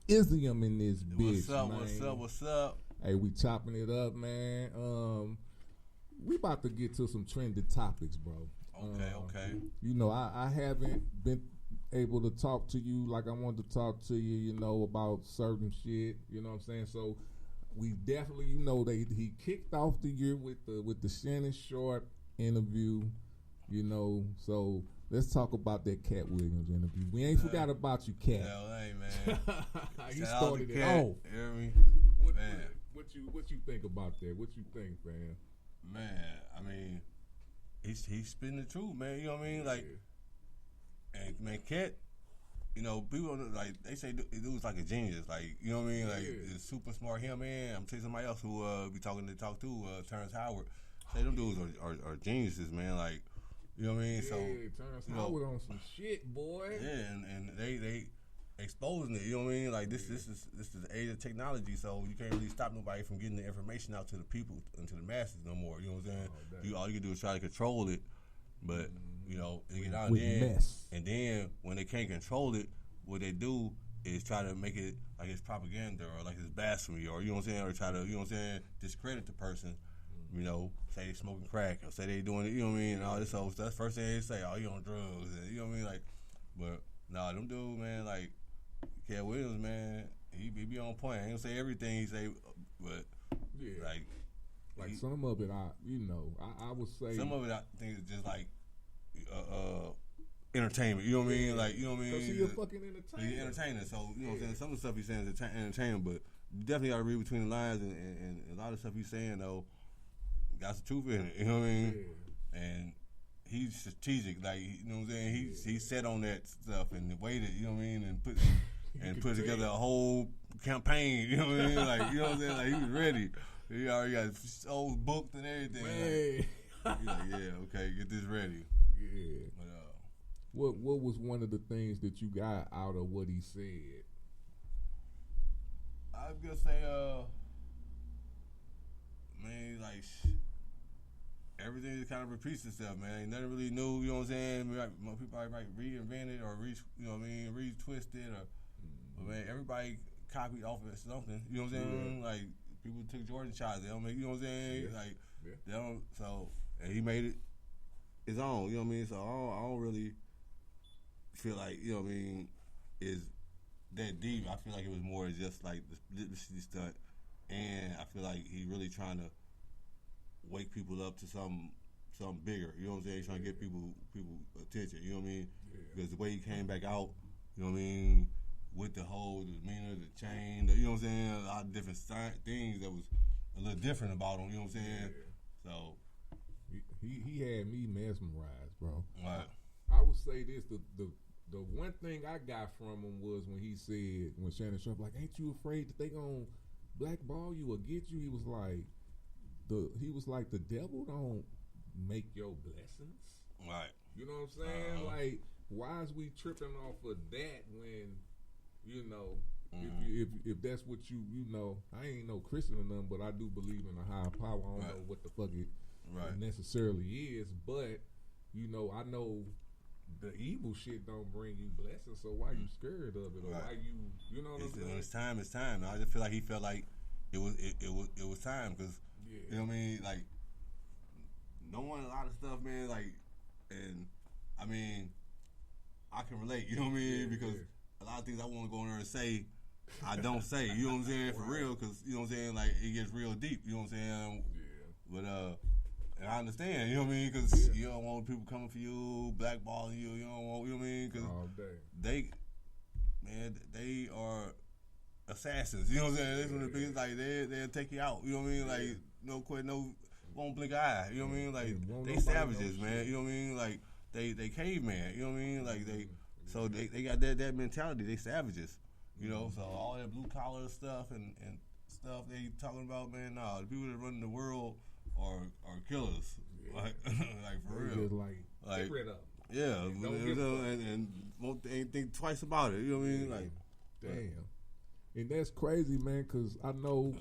Ezium in this bitch, What's up? Hey, we chopping it up, man. We about to get to some trendy topics, bro. Okay. You know, I haven't been able to talk to you like I wanted to talk to you, you know, about certain shit. You know what I'm saying? So we definitely, you know, he kicked off the year with the Shannon Sharp interview, you know. So let's talk about that Cat Williams interview. We ain't forgot about you, Cat. Hell, hey, man. He started it off. You hear me? What you think about that? What you think, fam? Man, I mean, he's spitting the truth, man. You know what I mean? Like, and man, Cat, you know, people like they say dude's like a genius. Like, you know what I mean? Like, it's super smart. Him, man. I'm telling somebody else who talk to Terrence Howard. Say them dudes are geniuses, man. Like, you know what I mean? So Terrence Howard on some shit, boy. Yeah, and they exposing it. You know what I mean? Like this is the age of technology, so you can't really stop nobody from getting the information out to the people and to the masses no more. You know what I'm saying? All you can do is try to control it, but you know, they get out and then when they can't control it, what they do is try to make it like it's propaganda or like it's blasphemy or you know what I'm saying, or try to you know what I'm saying discredit the person. You know, say they smoking crack or say they doing it. You know what I mean? And all this stuff. That's the first thing they say. Oh, you on drugs? And, you know what I mean? Like, but nah, them dudes, man, like. Cat Williams, man, he be on point. I ain't gonna say everything he say, but like some of it, I would say some of it I think is just like entertainment. You know what I mean? Like, you know what I mean? Cause he a fucking entertainer. He's entertainer, so you know what I'm saying. Some of the stuff he's saying is entertainment, but you definitely gotta read between the lines, and a lot of stuff he's saying though got some truth in it. You know what I mean? Yeah. And he's strategic, like you know what I'm saying. He's set on that stuff and waited. You know what I mean? And put together a whole campaign. You know what I mean? Like you know what I'm saying? Like he was ready. He already got so booked and everything. Like, he's like, yeah, okay, get this ready. Yeah. But what was one of the things that you got out of what he said? I was gonna say, man, like. Everything kind of repeats itself, man. Ain't nothing really new, you know what I'm saying? People probably reinvent it or you know what I mean, retwist it but man, everybody copied off of something, you know what I'm saying? Like people took Jordan shots, they don't make, you know what I'm saying? Like they don't, so and he made it his own, you know what I mean? So I don't really feel like, you know what I mean, is that deep. I feel like it was more just like the stunt, and I feel like he really trying to wake people up to something bigger. You know what I'm saying? He's trying to get people attention. You know what I mean? Because the way he came back out, you know what I mean, with the whole demeanor, the chain, you know what I'm saying? A lot of different things that was a little different about him. You know what I'm saying? So he had me mesmerized, bro. Right. I would say this: the one thing I got from him was when he said, when Shannon Sharp like, "Ain't you afraid that they gonna blackball you or get you?" He was like, the devil don't make your blessings. Right. You know what I'm saying? Like, why is we tripping off of that when, you know, if that's what you know, I ain't no Christian or nothing, but I do believe in a higher power. I don't know what the fuck it necessarily is, but, you know, I know the evil shit don't bring you blessings, so why you scared of it? Or why you know what I'm saying? When it's time. I just feel like he felt like it was time, because you know what I mean, like knowing a lot of stuff, man, like, and I mean, I can relate, you know what I mean, because a lot of things I want to go in there and say, I don't say, you know what I'm saying, for real, because, you know what I'm saying, like, it gets real deep, you know what I'm saying, but, and I understand, you know what I mean, because you don't want people coming for you, blackballing you, you don't want, you know what I mean, because they are assassins, you know what I'm saying, that's one of the biggest, like, they'll take you out, you know what I mean, like, no quit, no, won't blink an eye, you know what I mean, like, they savages, man, you know what I mean, like, they caveman, you know what I mean, like, so they got that mentality, they savages, you know, so all that blue collar stuff and stuff they talking about, man, nah, the people that run the world are killers, like for real, just like get rid of them. Yeah, and ain't think twice about it, you know what I mean, like, damn. And that's crazy, man, because I know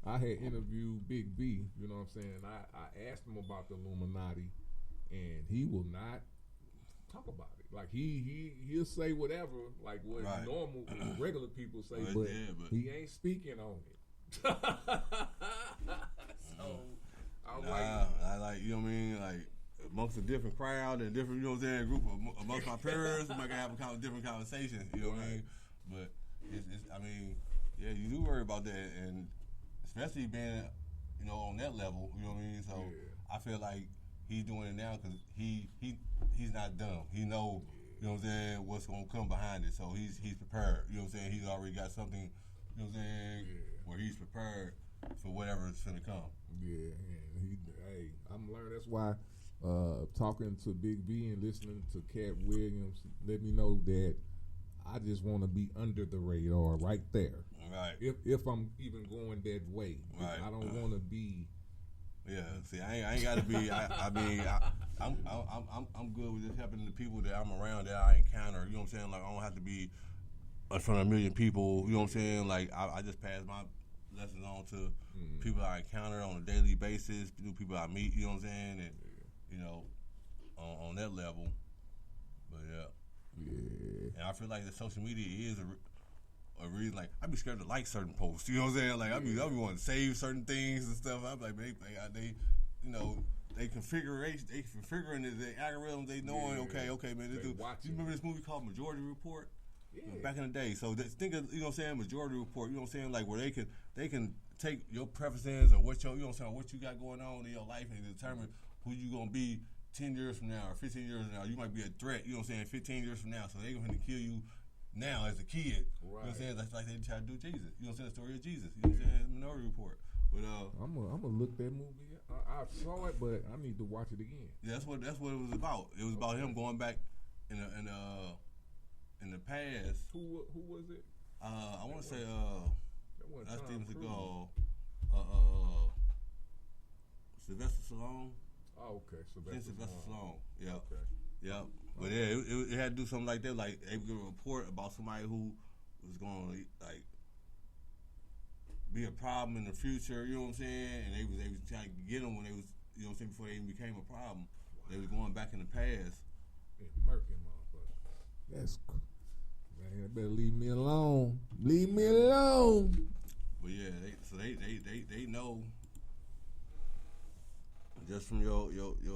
I had interviewed Big V, you know what I'm saying? I asked him about the Illuminati, and he will not talk about it. Like he'll say whatever, like what normal regular people say, but he ain't speaking on it. So I like, you know what I mean, like amongst a different crowd and different, you know what I'm saying, group of, amongst my peers, we might have a different conversation, you know what I mean. But it's I mean, yeah, you do worry about that, and especially being, you know, on that level, you know what I mean. So I feel like he's doing it now because he's not dumb. He know, you know what I'm saying, what's gonna come behind it. So he's prepared. You know what I'm saying. He's already got something, you know what I'm saying, where he's prepared for whatever's gonna come. Yeah, and hey, I'm learning. That's why talking to Big V and listening to Cat Williams let me know that I just want to be under the radar right there. Right. If I'm even going that way. Right. I don't want to be. Yeah. See, I ain't got to be. I'm good with just helping the people that I'm around, that I encounter. You know what I'm saying? Like, I don't have to be in front of a million people. You know what I'm saying? Like, I just pass my lessons on to people I encounter on a daily basis, new people I meet. You know what I'm saying? And you know, on that level. But yeah. And I feel like that social media is a reason. Like, I be scared to like certain posts. You know what I'm saying? Like, I be wanting to save certain things and stuff. I'm like, they you know, they configuring the algorithms. They knowing, okay, man. Do you remember this movie called Majority Report? Yeah. Back in the day. So think of, you know what I'm saying, Majority Report. You know what I'm saying? Like, where they can take your preferences or what you know what I'm saying, what you got going on in your life and determine who you gonna be 10 years from now or 15 years from now. You might be a threat, you know what I'm saying, 15 years from now. So they're going to kill you now as a kid. Right. You know what I'm saying? That's like they try to do Jesus. You know what I'm saying? The story of Jesus. You know what I'm saying? Minority Report. But I'm gonna look that movie. I saw it, but I need to watch it again. Yeah, that's what it was about. It was about him going back in the past. Who was it? I want to say that's Steven Seagal. Sylvester Stallone. Oh, okay. Sylvester Stallone. Yeah. Okay. Yep. But yeah, it had to do something like that. Like, they would give a report about somebody who was going to, like, be a problem in the future, you know what I'm saying? And they was trying to get them when they was, you know what I'm saying, before they even became a problem. Wow. They was going back in the past. Murking motherfucker. That's man, better leave me alone. Leave me alone. But yeah, they know just from your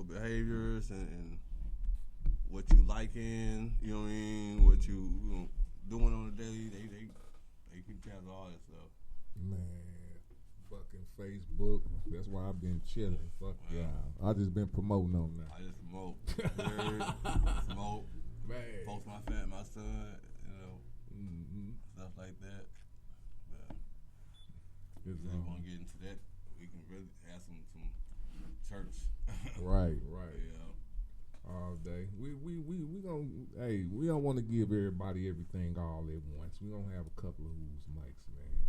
behaviors and what you liking, you know what I mean, what you know, doing on a daily, they keep tabs of all that stuff. Man, fucking Facebook. That's why I've been chilling. Fuck yeah. I just been promoting on that. I just promote. Promote. Man. Post my son, you know, stuff like that. But if you want to get into that, we can really have some church. Right. Yeah. All day. We gonna, hey, we don't want to give everybody everything all at once. We gonna have a couple of who's mics, man.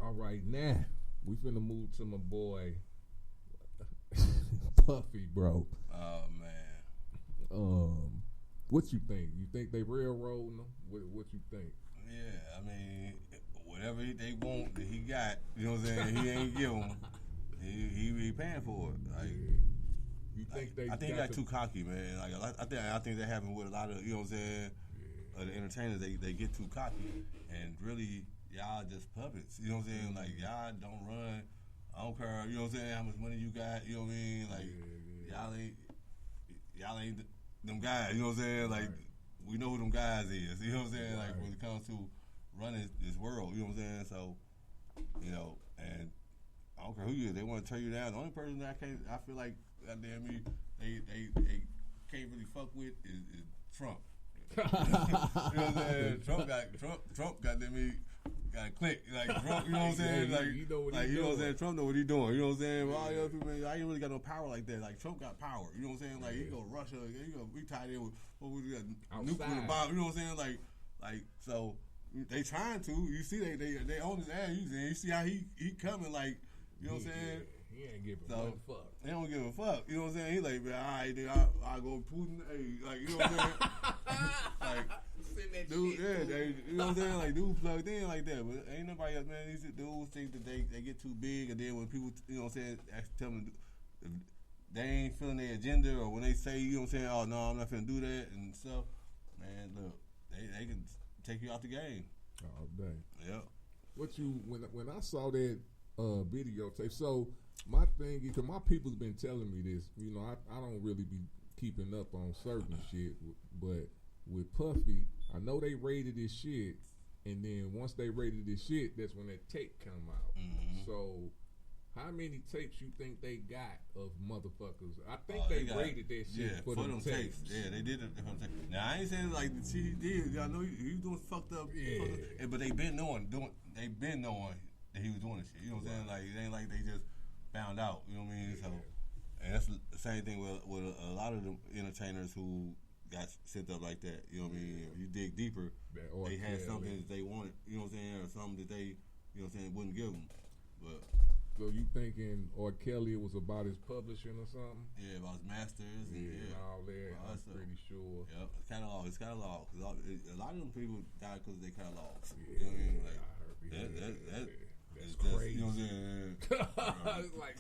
All right, now we finna move to my boy Puffy, bro. Oh man. What you think? You think they railroading them? What you think? Yeah, I mean, whatever they want that he got, you know what I'm saying, he ain't give them. He paying for it. Like, you think I think he got too cocky, man. Like, I think that happened with a lot of, you know what I'm saying, the entertainers. They get too cocky, and really, y'all just puppets. You know what I'm saying? Like, y'all don't run. I don't care. You know what I'm saying? How much money you got? You know what I mean? Like, y'all ain't them guys. You know what I'm saying? Like, we know who them guys is. You know what I'm saying? Like, when it comes to running this world. You know what I'm saying? So, you know, and I don't care who you is. They want to tear you down. The only person that I feel like, goddamn me, they can't really fuck with is Trump. You know what I'm saying? Trump got me. Got to click. Like, Trump, you know what I'm saying? Like, you know what I'm saying? Trump know what he doing. You know what I'm saying? Well, all the other people, man, I ain't really got no power like that. Like, Trump got power. You know what I'm saying? Like, he go Russia. He go, we tied in with, what we got, nuclear bomb. You know what I'm saying? Like, so, they trying to. You see, they on his ass. You see how he coming, like, you know what I'm saying? He ain't giving a fuck. He don't give a fuck. You know what I'm saying? He like, man, all right, then I'll go Putin. Hey, like, you know what I'm saying? Like, dude, yeah, you know what I'm saying? Like, dude plugged in like that. But ain't nobody else, man. These dudes think that they get too big, and then when people, you know what I'm saying, tell them they ain't feeling their agenda, or when they say, you know what I'm saying, oh no, I'm not finna do that and stuff, man, look, they can take you out the game. All day. Yep. What you when I saw that videotape, so my thing is, cause my people's been telling me this, you know, I don't really be keeping up on certain shit, but with Puffy, I know they rated this shit, and then once they rated this shit, that's when that tape come out. Mm-hmm. So, how many tapes you think they got of motherfuckers? I think they rated that shit for them tapes. Yeah, they did it for them tapes. Now, I ain't saying like the CD did. I know he doing fucked up. Yeah. But they been knowing that he was doing this shit. You know what I'm saying? Like, it ain't like they just found out. You know what I mean? So, and that's the same thing with a lot of the entertainers who got sent up like that. You know what I mean? If you dig deeper, they had something that they wanted, you know what I'm saying, or something that they, you know what I'm saying, wouldn't give them. But so you thinking R. Kelly was about his publishing or something? Yeah, about his masters and all that. I'm pretty sure. Yep, it's catalog. Cause a lot of them people died because of their catalogs. Yeah, you know what I mean? Like, that's crazy. Just, you know what I'm saying? Like,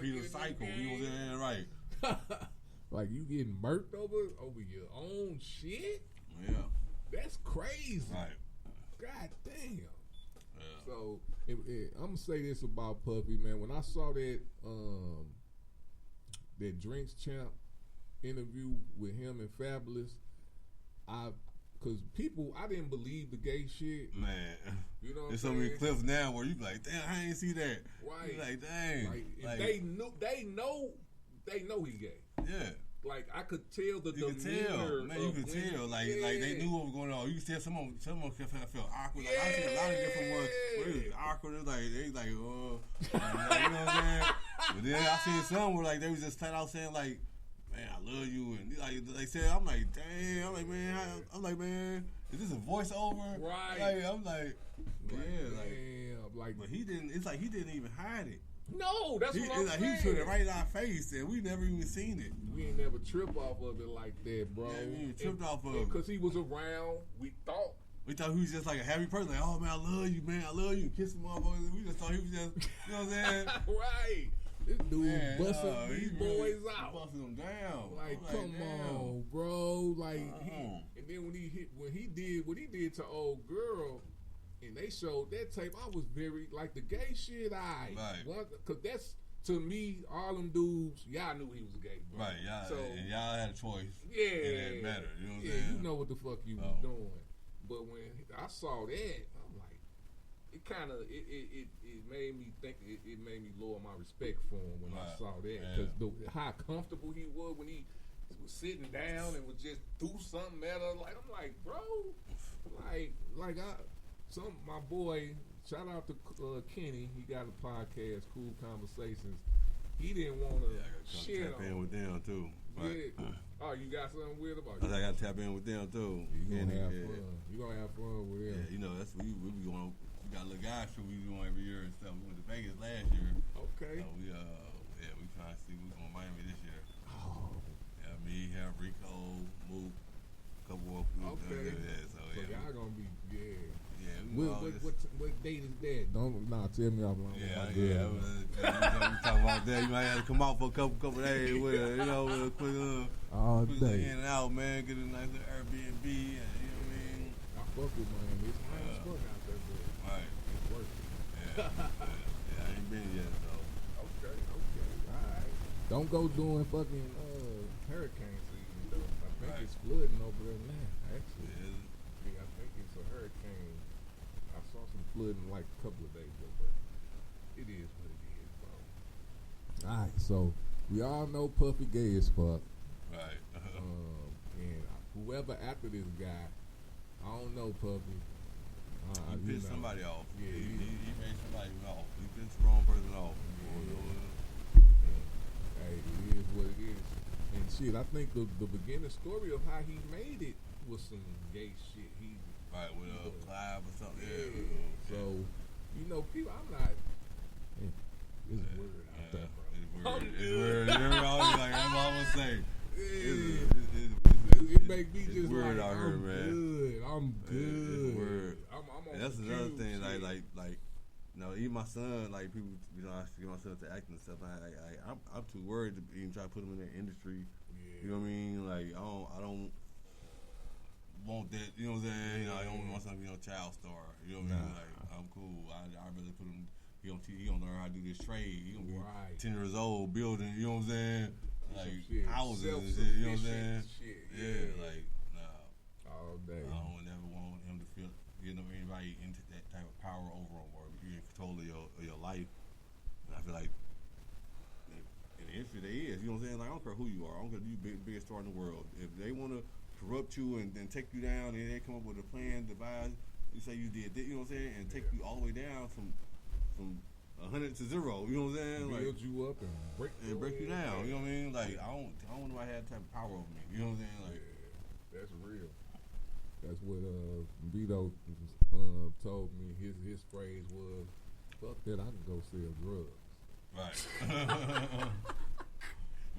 Peter Cycle. You know what I'm saying? Right. Like you getting murked over your own shit? Yeah. That's crazy. Right. God damn. Yeah. So I'm gonna say this about Puffy, man. When I saw that that Drinks Champ interview with him and Fabulous, cause I didn't believe the gay shit. Man, you know what there's I'm so many saying? clips now where you be like, damn, I ain't see that. Right. You like, dang. Like, they know he gay. Yeah. Like I could tell the you demeanor. Man, you could tell. Like they knew what was going on. You could tell someone felt awkward. Like I see a lot of different ones where it was awkward. It was like they like, you know what I'm saying? But then I seen some where like they was just flat out saying like, man, I love you, and like they said, I'm like, damn, I'm like, man, is this a voiceover? Right. Like, I'm like, like, but he didn't. It's like he didn't even hide it. No, that's what I'm saying. He put it right in our face, and we never even seen it. We ain't never tripped off of it like that, bro. Yeah, we ain't tripped off of it. Because he was around, we thought he was just like a happy person. Like, oh, man, I love you, man. I love you. Kiss him, motherfuckers. We just thought he was just, you know what I'm saying? Right. This dude busting these boys out. Busting them down. Like, come on, bro. Like, and then when he did what he did to old girl, and they showed that tape, I was very, like, the gay shit, right. Because that's, to me, all them dudes, y'all knew he was gay, bro. Right, and y'all had a choice. Yeah. And it mattered, you know what I'm saying? You know what the fuck you was doing. But when I saw that, I'm like, it kind of, it made me think, it made me lower my respect for him when I saw that. Because how comfortable he was when he was sitting down and would just do something at her. Like, I'm like, bro, my boy, shout out to Kenny. He got a podcast, Cool Conversations. He didn't want to share tap in with them too. Right. Yeah. Oh, you got something weird about you? I got to tap in with them too. You gonna have fun. You gonna have fun with them. Yeah, you know that's we be going. We got a little guy show we doing every year and stuff. We went to Vegas last year. Okay. So we trying to see we going to Miami this year. Oh. Yeah, me, him, Rico, Mook, a couple of people. Okay. So y'all gonna be Yeah. What date is that? Tell me offline. Yeah. We talk about that. You might have to come out for a couple days with a, with a quick all day in and out, man. Get a nice little Airbnb, and you know what I mean. I fuck with Miami. It's nice as fuck out there, but right. It's worth it. Yeah, I ain't been yet though. Okay, all right. Don't go doing fucking hurricane season though. I think it's flooding over there now. Actually, I think it's a hurricane. I saw some flooding like a couple of days ago, but it is what it is, bro. All right, so we all know Puffy gay as fuck. Right. And whoever after this guy, I don't know Puffy. He pissed somebody off. Yeah, he made somebody off. He pissed the wrong person off. Hey, it is what it is. And shit, I think the beginning story of how he made it was some gay shit. Right, with a Clive or something. Yeah. So, people, I'm not. It's word out there, bro. It's word. Like I'm always saying. It make me just word like, out here, man. I'm good. It's word. I'm on and that's another thing, like even my son, like people, I get my son to acting and stuff. I'm too worried to even try to put him in that industry. Yeah. You know what I mean? Like I don't want that. You know what I'm saying? I don't want my son to be no child star. You know what I mean? Like I'm cool. I rather put him. He gonna learn how to do this trade. He gonna be 10 years old building. You know what I'm saying? Like houses and shit. You know what I'm saying? Yeah. Like all day. I don't never want him to feel anybody into that type of power over him, or you're in control of your life. And I feel like in the industry there is. You know what I'm saying? Like I don't care who you are. I don't care if you biggest star in the world. If they want to corrupt you and then take you down, and they come up with a plan, devise. You say you did, you know what I'm saying, and take you all the way down from 100 to 0. You know what I'm saying? Build you up and break you down. You know what I mean? Like I don't want nobody to have that type of power over me. You know what I'm saying? Like that's real. That's what Vito told me. His phrase was, "Fuck that, I can go sell drugs." Right.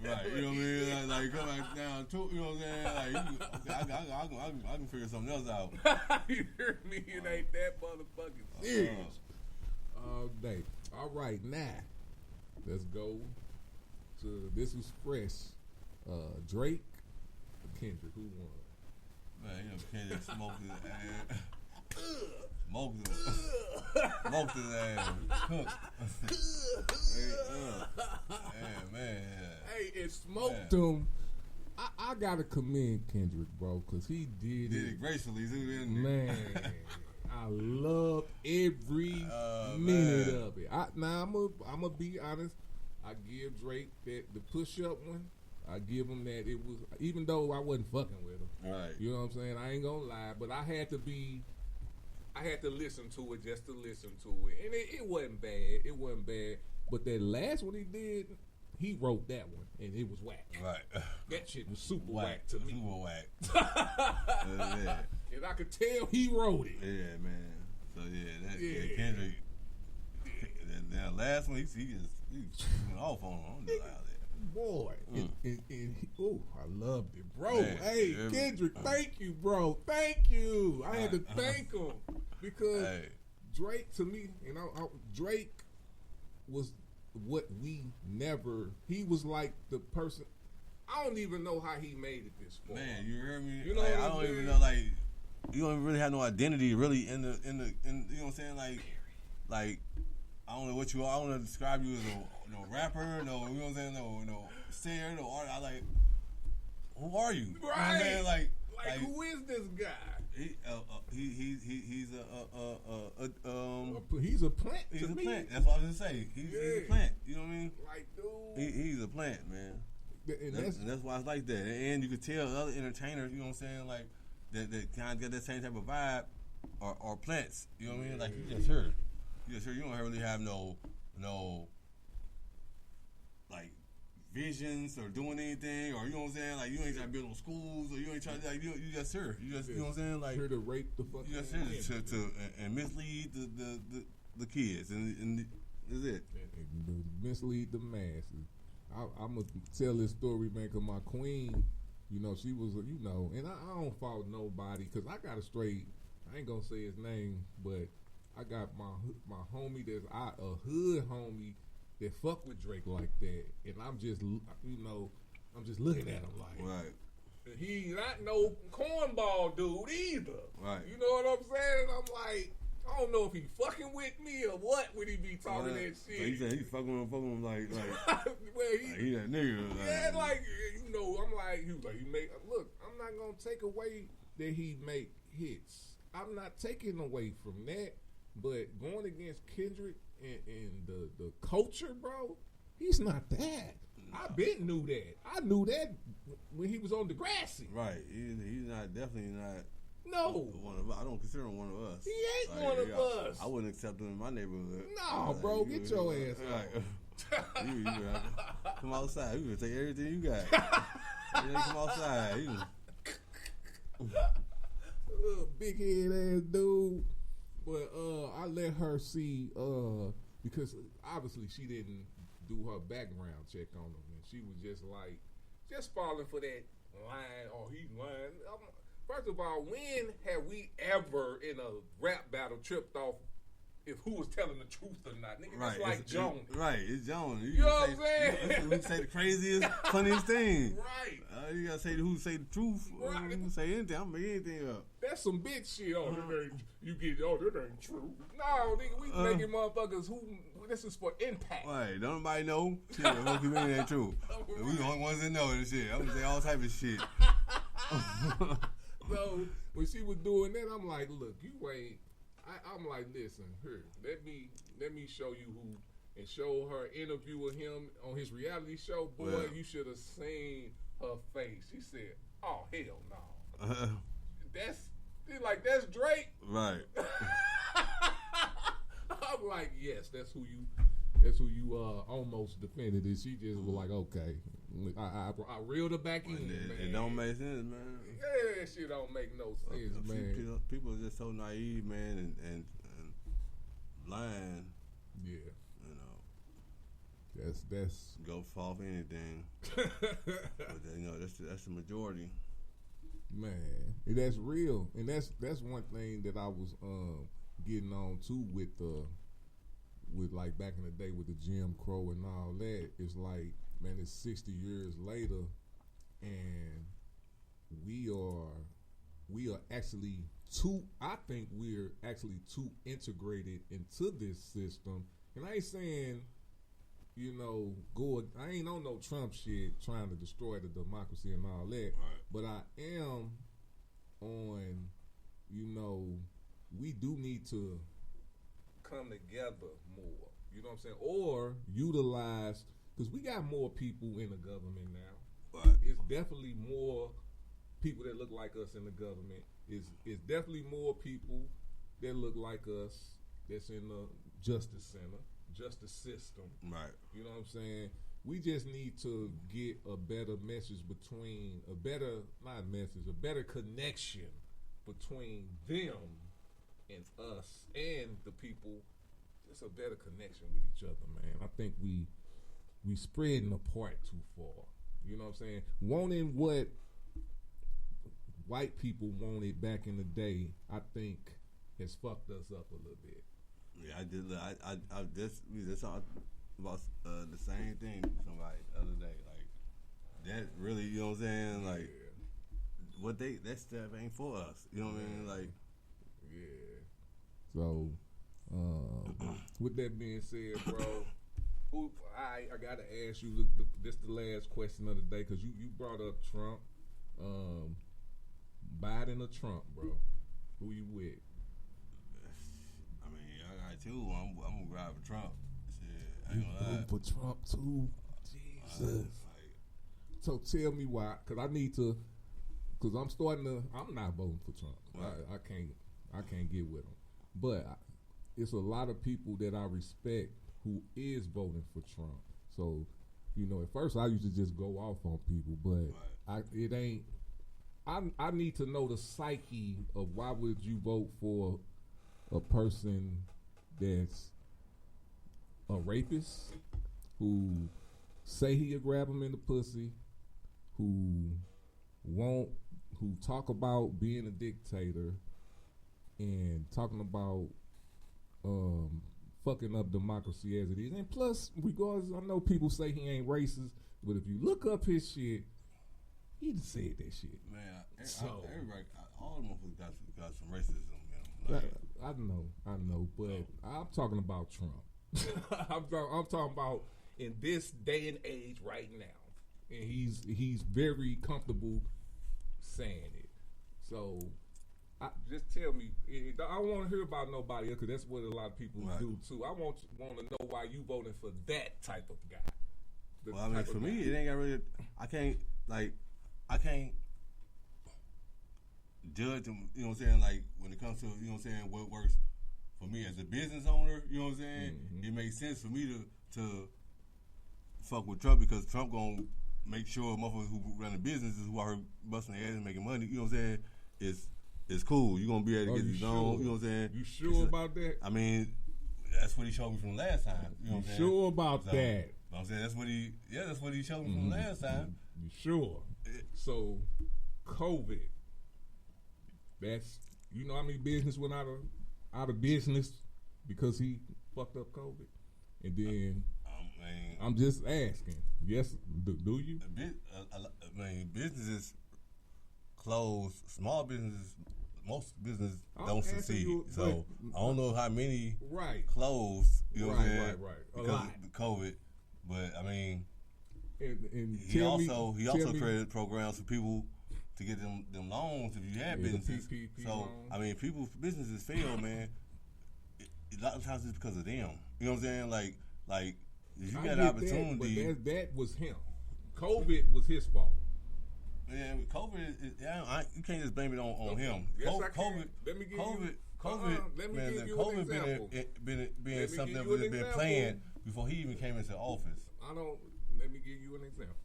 Right. You know what I mean? Like come back down to. You know what I'm saying? Like I can figure something else out. You hear me? It ain't that motherfucking serious. All day. All right, now let's go to this was fresh. Drake, Kendrick, who won? Man, you know Kendrick smoked his ass. Smoked his ass. Cooked. Man. Hey, it smoked him. I gotta commend Kendrick, bro, because he did it gracefully. Man, I love every minute of it. Now I'm gonna be honest. I give Drake the push up one. I give him that it was, even though I wasn't fucking with him. Right. You know what I'm saying? I ain't gonna lie, but I had to listen to it just to listen to it, and it wasn't bad. It wasn't bad. But that last one he did, he wrote that one, and it was whack. Right. That shit was super whack to me. Super whack. Yeah. And I could tell he wrote it. Yeah, man. So yeah, Kendrick. That last one, he just went off on him. Boy, I loved it, bro. Man, hey, Kendrick, thank you, bro. Thank you. I had to thank him because Drake, to me, Drake was what we never. He was like the person. I don't even know how he made it this far. Man, you hear me? You know, like, I don't even know. Like, you don't really have no identity, really. In the, you know what I'm saying? Like. I don't know what you are. I don't know to describe you as no rapper, you know what I'm saying? No singer, no artist. I like, who are you? Right. You know what I'm saying? Like, who is this guy? He's a plant. He's a plant. That's what I was gonna say. He's a plant. You know what I mean? Like, dude. He's a plant, man. And that's why it's like that. And you could tell other entertainers, you know what I'm saying, like that kind of get that same type of vibe, are plants. You know what I mean? Like you just heard. Yeah, sure. You don't really have no like visions or doing anything, or you know what I'm saying. Like you ain't trying to build no schools, or you ain't trying to like you just here. You just you know what I'm saying. Like here to rape the fucking. You just here to and mislead the kids, and that's it. And mislead the masses. I'm gonna tell this story, man, because my queen, you know, she was, you know, and I don't fault nobody because I got a straight. I ain't gonna say his name, but. I got my homie that's a hood homie that fuck with Drake like that, and I'm just looking at him like, right. He not no cornball dude either, right? You know what I'm saying? I'm like, I don't know if he fucking with me or what when he be talking that shit. So he said he fucking with him like well, he that nigga. Yeah, like you know, I'm like he was like he make look. I'm not gonna take away that he make hits. I'm not taking away from that. But going against Kendrick and the culture, bro, he's not that. No. I been knew that. I knew that when he was on Degrassi. Right. He's not, definitely not. No. One of, I don't consider him one of us. He ain't one of us. I wouldn't accept him in my neighborhood. No, bro, get your ass out. You come outside. You can take everything you got. You come outside. You little big head ass dude. But I let her see because obviously she didn't do her background check on him, and she was just falling for that line. Oh, he's lying. First of all, when have we ever in a rap battle tripped off if who was telling the truth or not. Nigga, Right. that's like Jones. Right, it's Jones. You know what I'm saying? Who say the craziest, funniest thing. Right. You gotta say who say the truth. Right. You can say anything. I'm making anything up. That's some bitch shit. Oh, that ain't, you get, that ain't true. No, nigga, we making motherfuckers who, this is for impact. Right, don't nobody know. Shit, what you mean ain't true? We the only ones that know this shit. I'm gonna say all type of shit. So, when she was doing that, I'm like, look, you ain't, I'm like, listen, here, let me show you who, and show her interviewing him on his reality show. Boy, Well, you should have seen her face. She said, oh, hell no. That's Drake? Right. I'm like, yes, that's who you almost defended. And she just was like, okay. I reeled her back in, man. It don't make sense, man. Yeah, that shit don't make no sense, man. People are just so naive, man, and blind. Yeah. You know. That's go fall for anything. But you know, that's the majority. Man, and that's real, and that's one thing that I was getting on too with like back in the day with the Jim Crow and all that. It's like, man, it's 60 years later, and we are actually I think we're actually too integrated into this system. And I ain't saying, you know, I ain't on no Trump shit trying to destroy the democracy and all that. Right. But I am on, you know, we do need to come together more. You know what I'm saying? Or utilize, because we got more people in the government now. Right. It's definitely more people that look like us in the government. It's definitely more people that look like us that's in the justice center, justice system. Right. You know what I'm saying? We just need to get a better message between, a better connection between them and us and the people. Just a better connection with each other, man. I think we spreading apart too far. You know what I'm saying? Wanting what white people wanted back in the day, I think has fucked us up a little bit. Yeah, I just talked about the same thing to somebody the other day. Like, that really, you know what I'm saying? Like, what that stuff ain't for us. You know what I mean? Like, yeah. So, with that being said, bro, I gotta ask you this the last question of the day, because you brought up Trump, Biden or Trump, bro. Who you with? I mean, I got two. I'm gonna grab for Trump. Shit, I ain't gonna lie. For Trump too. Jesus. So tell me why, because I need to, because I'm not voting for Trump. Right. I can't get with him. But it's a lot of people that I respect who is voting for Trump. So, you know, at first I used to just go off on people, but right. I need to know the psyche of why would you vote for a person that's a rapist, who say he'll grab him in the pussy, who talk about being a dictator and talking about fucking up democracy as it is. And plus, regardless, I know people say he ain't racist, but if you look up his shit, he just said that shit. Man, everybody, all of them got some racism in them. Like, I know, but I'm talking about Trump. I'm talking about in this day and age right now, and he's very comfortable saying it. So, just tell me. I don't want to hear about nobody else, because that's what a lot of people do too. I want to know why you voting for that type of guy. Well, I mean, for me, it ain't got really. I can't judge them. You know what I'm saying? Like, when it comes to, you know what I'm saying, what works for me as a business owner. You know what I'm saying? Mm-hmm. It makes sense for me to fuck with Trump, because Trump gonna make sure motherfuckers who run the businesses who are busting their ass and making money, you know what I'm saying, it's cool. You're gonna be able to get these on, you know what I'm saying? You sure about that? I mean, that's what he showed me from last time. You know what I'm saying? Sure about that? You know what I'm saying? That's what he showed me from last time. You sure? So, COVID, that's, you know how many business went out of business because he fucked up COVID? And then I'm just asking. Yes, do you? Businesses close. Small businesses, most businesses don't succeed. So I don't know how many closed. You know what I'm saying? Right. Because of the COVID. But I mean, and he also created programs for people to get them loans if you had businesses. So loans. I mean, businesses fail, man. A lot of times it's because of them. You know what I'm saying? Like if you got an opportunity. But that was him. COVID was his fault. Yeah, COVID. You can't just blame it on him. Yes, COVID. Let me give COVID. Let me man, give you COVID an example. been something that was been planned before he even came into office. Let me give you an example.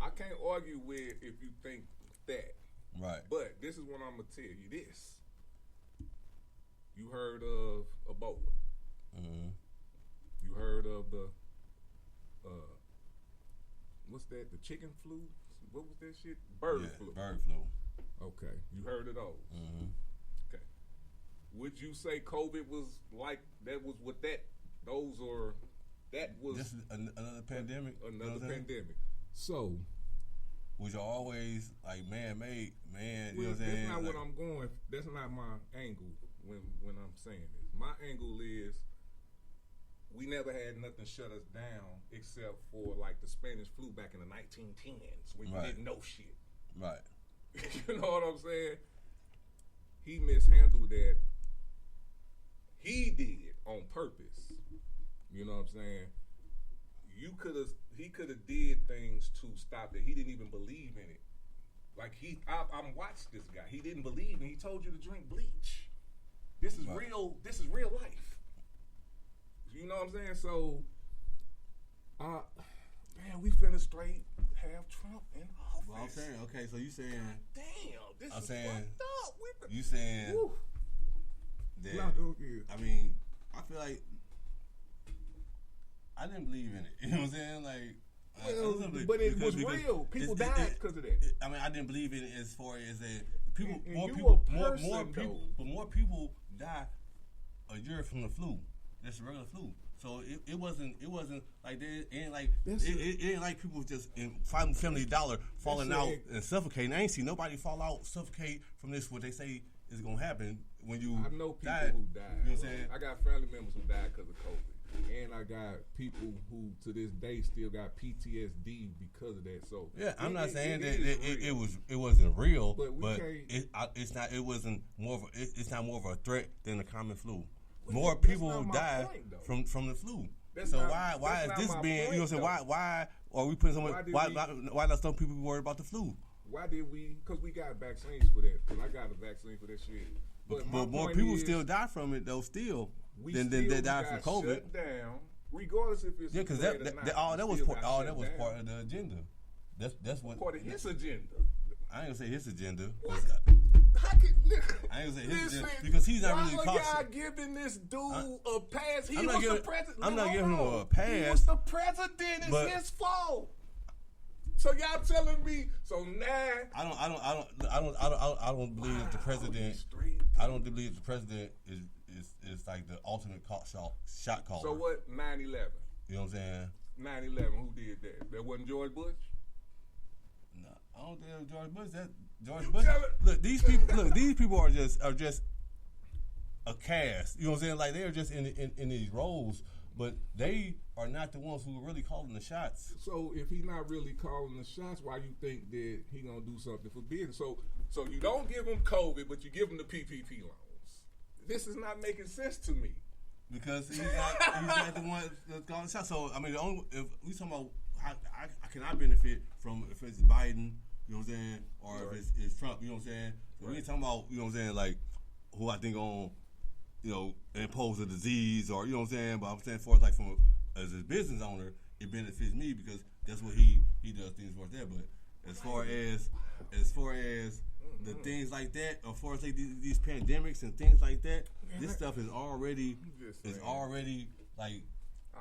I can't argue with if you think that. Right. But this is what I'm gonna tell you. This. You heard of Ebola. Mm-hmm. You heard of the what's that? The chicken flu? What was that shit? Bird flu. Bird flu. Okay. You heard of those. Mm-hmm. Okay. Would you say COVID was like that? Was what that? Those or that was just another pandemic. Another pandemic. So, which are always like man-made, man. Well, you know what I'm saying? That's not what I'm going. That's not my angle when I'm saying this. My angle is we never had nothing shut us down except for like the Spanish flu back in the 1910s when you didn't know shit. Right. You know what I'm saying? He mishandled that. He did on purpose. You know what I'm saying? He could have did things to stop it. He didn't even believe in it. Like I'm watched this guy. He didn't believe and he told you to drink bleach. This is real. This is real life. You know what I'm saying? So, man, we finna straight have Trump in office. Well, I'm saying, okay, so you saying, damn, this I'm is saying, fucked up. You saying woo. that? I mean, I feel like I didn't believe in it. You know what I'm saying? Like, but it was real. People died because of that. I mean, I didn't believe in it as far as that people, and more people die a year from the flu. That's the regular flu. So it wasn't like it ain't like people just in Family Dollar falling out and suffocating. I ain't seen nobody fall out, suffocate from this. What they say is gonna happen when you. I know people die. who died. You know what I'm saying? I got family members who died because of COVID, and I got people who to this day still got PTSD because of that. So yeah, I'm not saying that it wasn't real, but it's not. It wasn't more of it's not more of a threat than the common flu. More people die from the flu. So why is this being? You know what I'm saying? Why are we putting so much? Why not some people worried about the flu? Why did we? Because we got vaccines for that. Because I got a vaccine for that shit. But more people still die from it though. Still than they die from COVID. Shut down, regardless if it's because that was part of the agenda. That's what part of his agenda. I ain't gonna say his agenda. I ain't gonna say his agenda because he's not really cautious. Why are y'all giving this dude a pass? He was the president. I'm not giving him a pass. He was the president. It's his fault. So y'all telling me? So now I don't believe that the president. I don't believe the president is like the ultimate shot caller. So what? 9/11. You know what I'm saying? 9/11. Who did that? That wasn't George Bush. No, I don't think it was George Bush. That George Bush. Look, these people are just a cast. You know what I'm saying? Like they are just in these roles, but they are not the ones who are really calling the shots. So if he's not really calling the shots, why you think that he gonna do something for business? So you don't give him COVID, but you give him the PPP loans. This is not making sense to me. Because he's not the one that's calling the shots. So I mean, if we talking about how can I benefit from if it's Biden, you know what I'm saying, or if it's Trump, you know what I'm saying. So we ain't talking about, you know what I'm saying, like who I think on, you know, impose a disease or, you know what I'm saying. But I'm saying for like as a business owner, it benefits me because that's what he does things for there. But as far as the things like that, as far as like these pandemics and things like that, this stuff is already like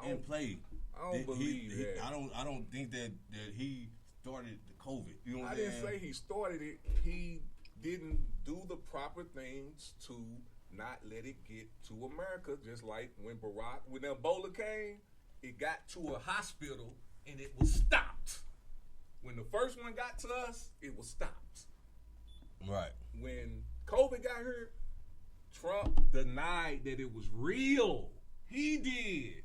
in play. I don't believe that. I don't think that he started the COVID. You know what I'm saying? saying? I didn't say he started it. He didn't do the proper things to not let it get to America, just like when Ebola came, it got to a hospital and it was stopped. When the first one got to us, it was stopped. Right. When COVID got here, Trump denied that it was real. He did.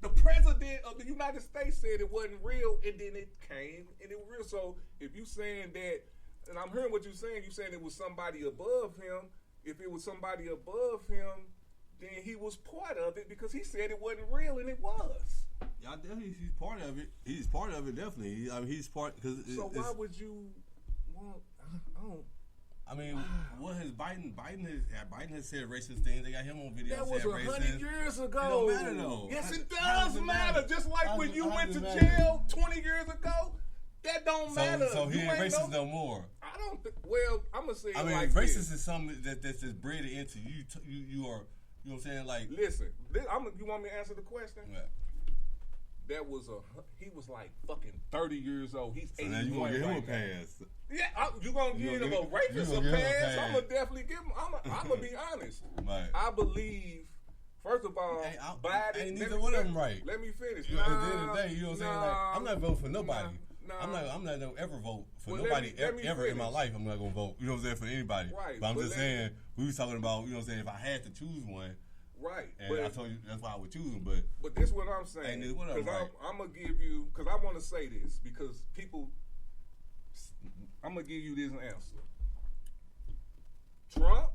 The president of the United States said it wasn't real, and then it came, and it was real. So if you saying that, and I'm hearing what you're saying it was somebody above him. If it was somebody above him, then he was part of it because he said it wasn't real, and it was. Yeah, definitely, he's part of it. He's part of it, definitely. I mean, he's part because. So why would you want? I mean, what has Biden has said racist things. They got him on video. That was 100 years ago. It don't matter though. Yes, it does matter. Just like when you went to jail 20 years ago. That don't matter. So he ain't racist no more. I don't. Well, I'm gonna say. I mean, like racist is something that's just bred into you. You are. You know what I'm saying? Like, listen. You want me to answer the question? Yeah. He was like fucking 30 years old. He's 81 now you gonna give him a now. pass? Yeah, you gonna give him a rapist a pass? I'm gonna definitely give him. I'm gonna be honest. Right. I believe. First of all, Biden. Ain't neither one of them right. Let me finish. At the end of the day, you know what I'm saying? Like, I'm not voting for nobody. I'm not gonna ever vote for nobody ever in my life. I'm not gonna vote. You know what I'm saying, for anybody. Right. But I'm just saying, we was talking about, you know what I'm saying, if I had to choose one. Right. And I told you that's why I would choose him. But this is what I'm saying. Because I'm gonna give you, because I want to say this because people. I'm gonna give you this answer. Trump,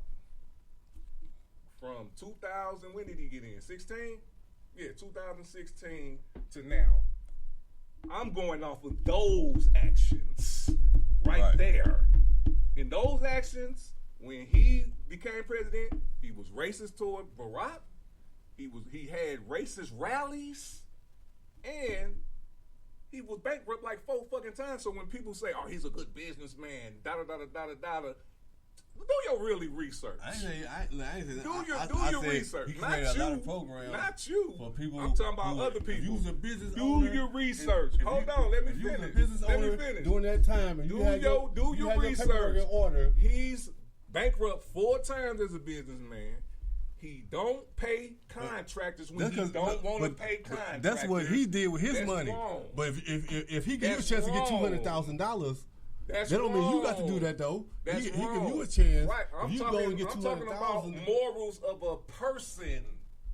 from 2000, when did he get in? 16? Yeah, 2016 to now. I'm going off of those actions right there. In those actions, when he became president, he was racist toward Barack. He had racist rallies, and he was bankrupt like 4 fucking times. So when people say, "Oh, he's a good businessman," da da da da da da, do your really research. Do your research. He created a lot of programs. Not you. For people. I'm talking about other people. If you was a business do owner, your research. Hold on, let me finish. You was a business owner during that time, and do your research. In order. He's bankrupt 4 times as a businessman. He don't pay contractors when he don't want to pay contractors. That's what he did with his money. Wrong. But if he gave you a chance to get $200,000, that don't mean you got to do that though. He give you a chance. Right. I'm talking about $200,000. morals of a person.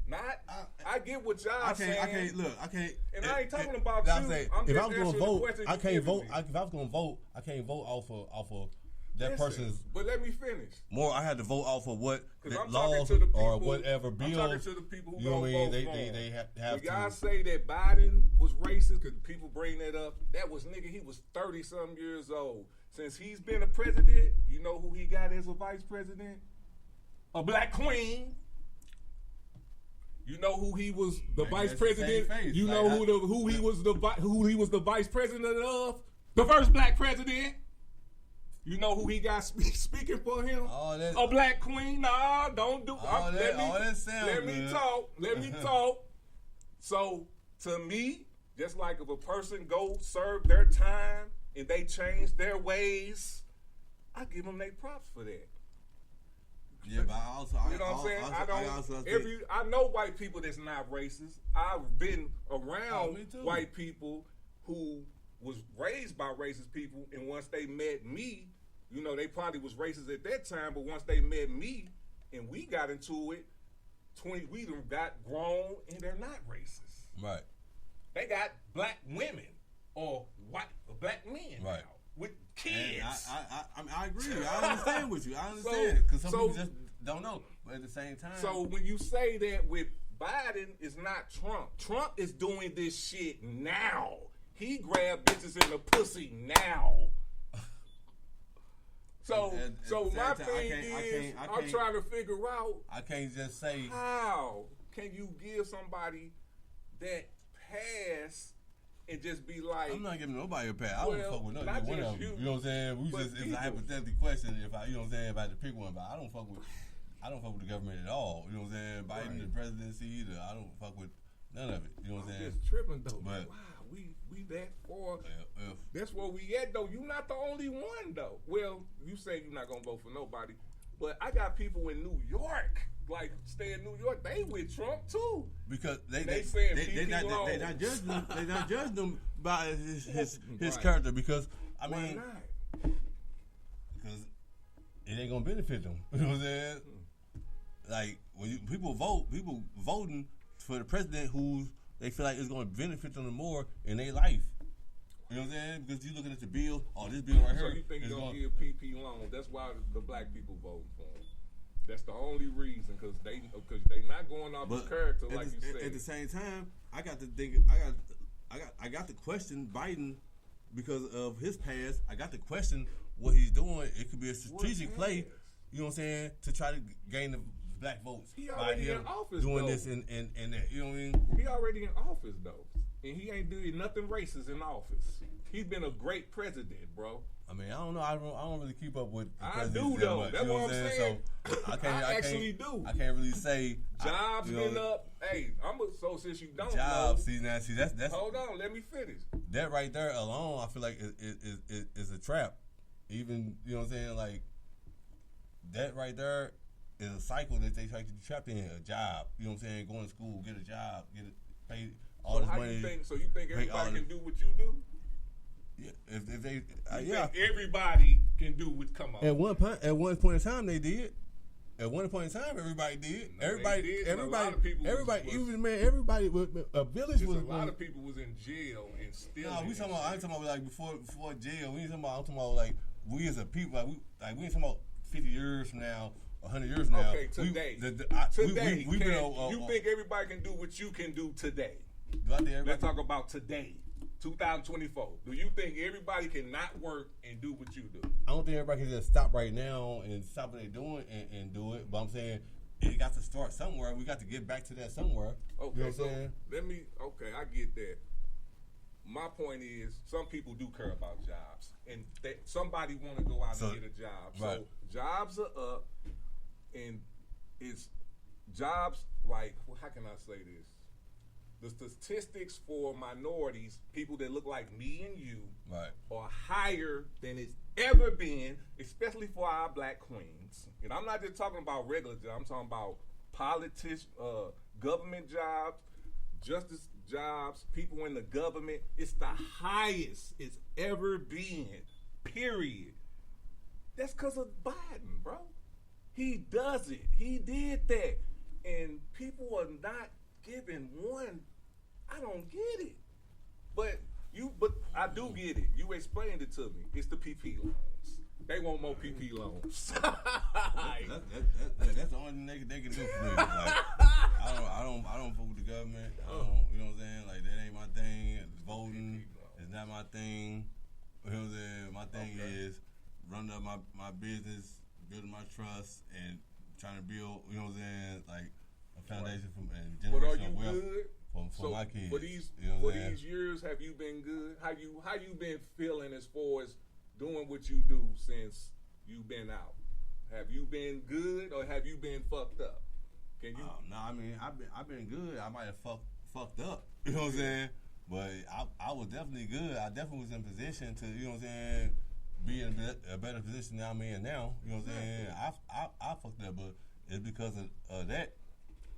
Not. I get what y'all saying. I can't. And I ain't talking about you. I'm if just I was gonna vote, I can't vote. If I was gonna vote, I can't vote off of that person's. But let me finish. More, I had to vote off of what laws or whatever bills. I'm talking to the people who you know what I mean? They they have when to. y'all say that Biden was racist, because people bring that up. That was he was 30-something years old. Since he's been a president, you know who he got as a vice president? A black queen. You know who he was the vice president? You know who he was the vice president of? The first black president. You know who he got speaking for him? A black queen. Nah, don't do. Let me talk. Let me talk. So to me, just like if a person go serve their time and they change their ways, I give them their props for that. Yeah, but I also, you know what I'm saying? I know white people that's not racist. I've been around white people who was raised by racist people, and once they met me, you know, they probably was racist at that time, but once they met me and we got into it, we done got grown and they're not racist. Right. They got black women or black men now with kids. I agree. I understand with you. I understand because some people just don't know. But at the same time, so when you say that with Biden, it's not Trump. Trump is doing this shit now. He grabbed bitches in the pussy now. So my thing is, I'm trying to figure out. I can't just say how can you give somebody that pass and just be like, I'm not giving nobody a pass. I don't fuck with one of them. You know what I'm saying? It's a hypothetical question. If I, you know what I'm saying, if I had to pick one, but I don't fuck with the government at all. You know what I'm saying? Biden the presidency either. I don't fuck with none of it. You know what I'm saying? Just tripping though. But wow, we that far. That's where we at though. You not the only one though. Well, you say you're not gonna vote for nobody, But I got people in New York, like stay in New York, they with Trump too. Because they saying they not judging him. They not judging him by his character because I mean, because it ain't gonna benefit them. You know what I'm saying? Like when people voting for the president who they feel like is gonna benefit them more in their life. You know what I'm saying? Because you looking at the bill, this bill right here. So you think you're going to give PP loans? That's why the black people vote for him. That's the only reason, because they not going off his character like you said. At the same time, I got to question Biden because of his past. I got to question what he's doing. It could be a strategic play. You know what I'm saying? To try to gain the black votes. He already in office doing though. This and that. You know what I mean? He already in office though. And he ain't doing nothing racist in office. He's been a great president, bro. I mean, I don't know. I don't really keep up with the I do though. much, That's what I'm saying. So I actually do. I can't really say jobs been up. Hey, so since you don't jobs. know, See that's. Hold on, let me finish. That right there alone, I feel like is a trap. Even you know what I'm saying, like that right there is a cycle that they try to be trapped in. A job, you know what I'm saying? Going to school, get a job, get it paid. All So this how money. you think? So you think everybody can do what you do? Yeah, if they, you think everybody can do what come on. At one point in time, they did. At one point in time, everybody did. No, everybody, did, everybody, everybody. Even man, everybody. A village was. A lot of people was in jail and still. No, we talking about. I ain't talking about like before jail. We ain't talking about. I'm talking about like we as a people. Like we ain't talking about 50 years from now. 100 years from now. Okay, today. Today. You think everybody can do what you can do today? Let's talk about today, 2024. Do you think everybody can not work and do what you do? I don't think everybody can just stop right now and stop what they're doing and do it. But I'm saying it got to start somewhere. We got to get back to that somewhere. Okay, you know what so I'm saying? I get that. My point is, some people do care about jobs, and somebody want to go out and get a job. Right. So jobs are up, and it's jobs like, how can I say this? The statistics for minorities, people that look like me and you, are higher than it's ever been, especially for our black queens. And I'm not just talking about regular jobs. I'm talking about politics, government jobs, justice jobs, people in the government. It's the highest it's ever been, period. That's because of Biden, bro. He does it. He did that. And people are not giving one. I don't get it. But I do get it. You explained it to me. It's the PP loans. They want more PP loans. That's the only thing they can do for me. Like, I don't fuck with the government. You know what I'm saying? Like that ain't my thing. Voting is not my thing. You know what I'm saying? My thing is running up my business, building my trust, and trying to build, you know what I'm saying, like a foundation and generational wealth for my kids. For these years, have you been good? How you been feeling as far as doing what you do since you've been out? Have you been good or have you been fucked up? Can you? No, I mean I've been good. I might have fucked up. You know what I'm saying? But I was definitely good. I definitely was in position to, you know what I'm saying, be in a better position than I'm in now. You know what I'm saying? I fucked up, but it's because of that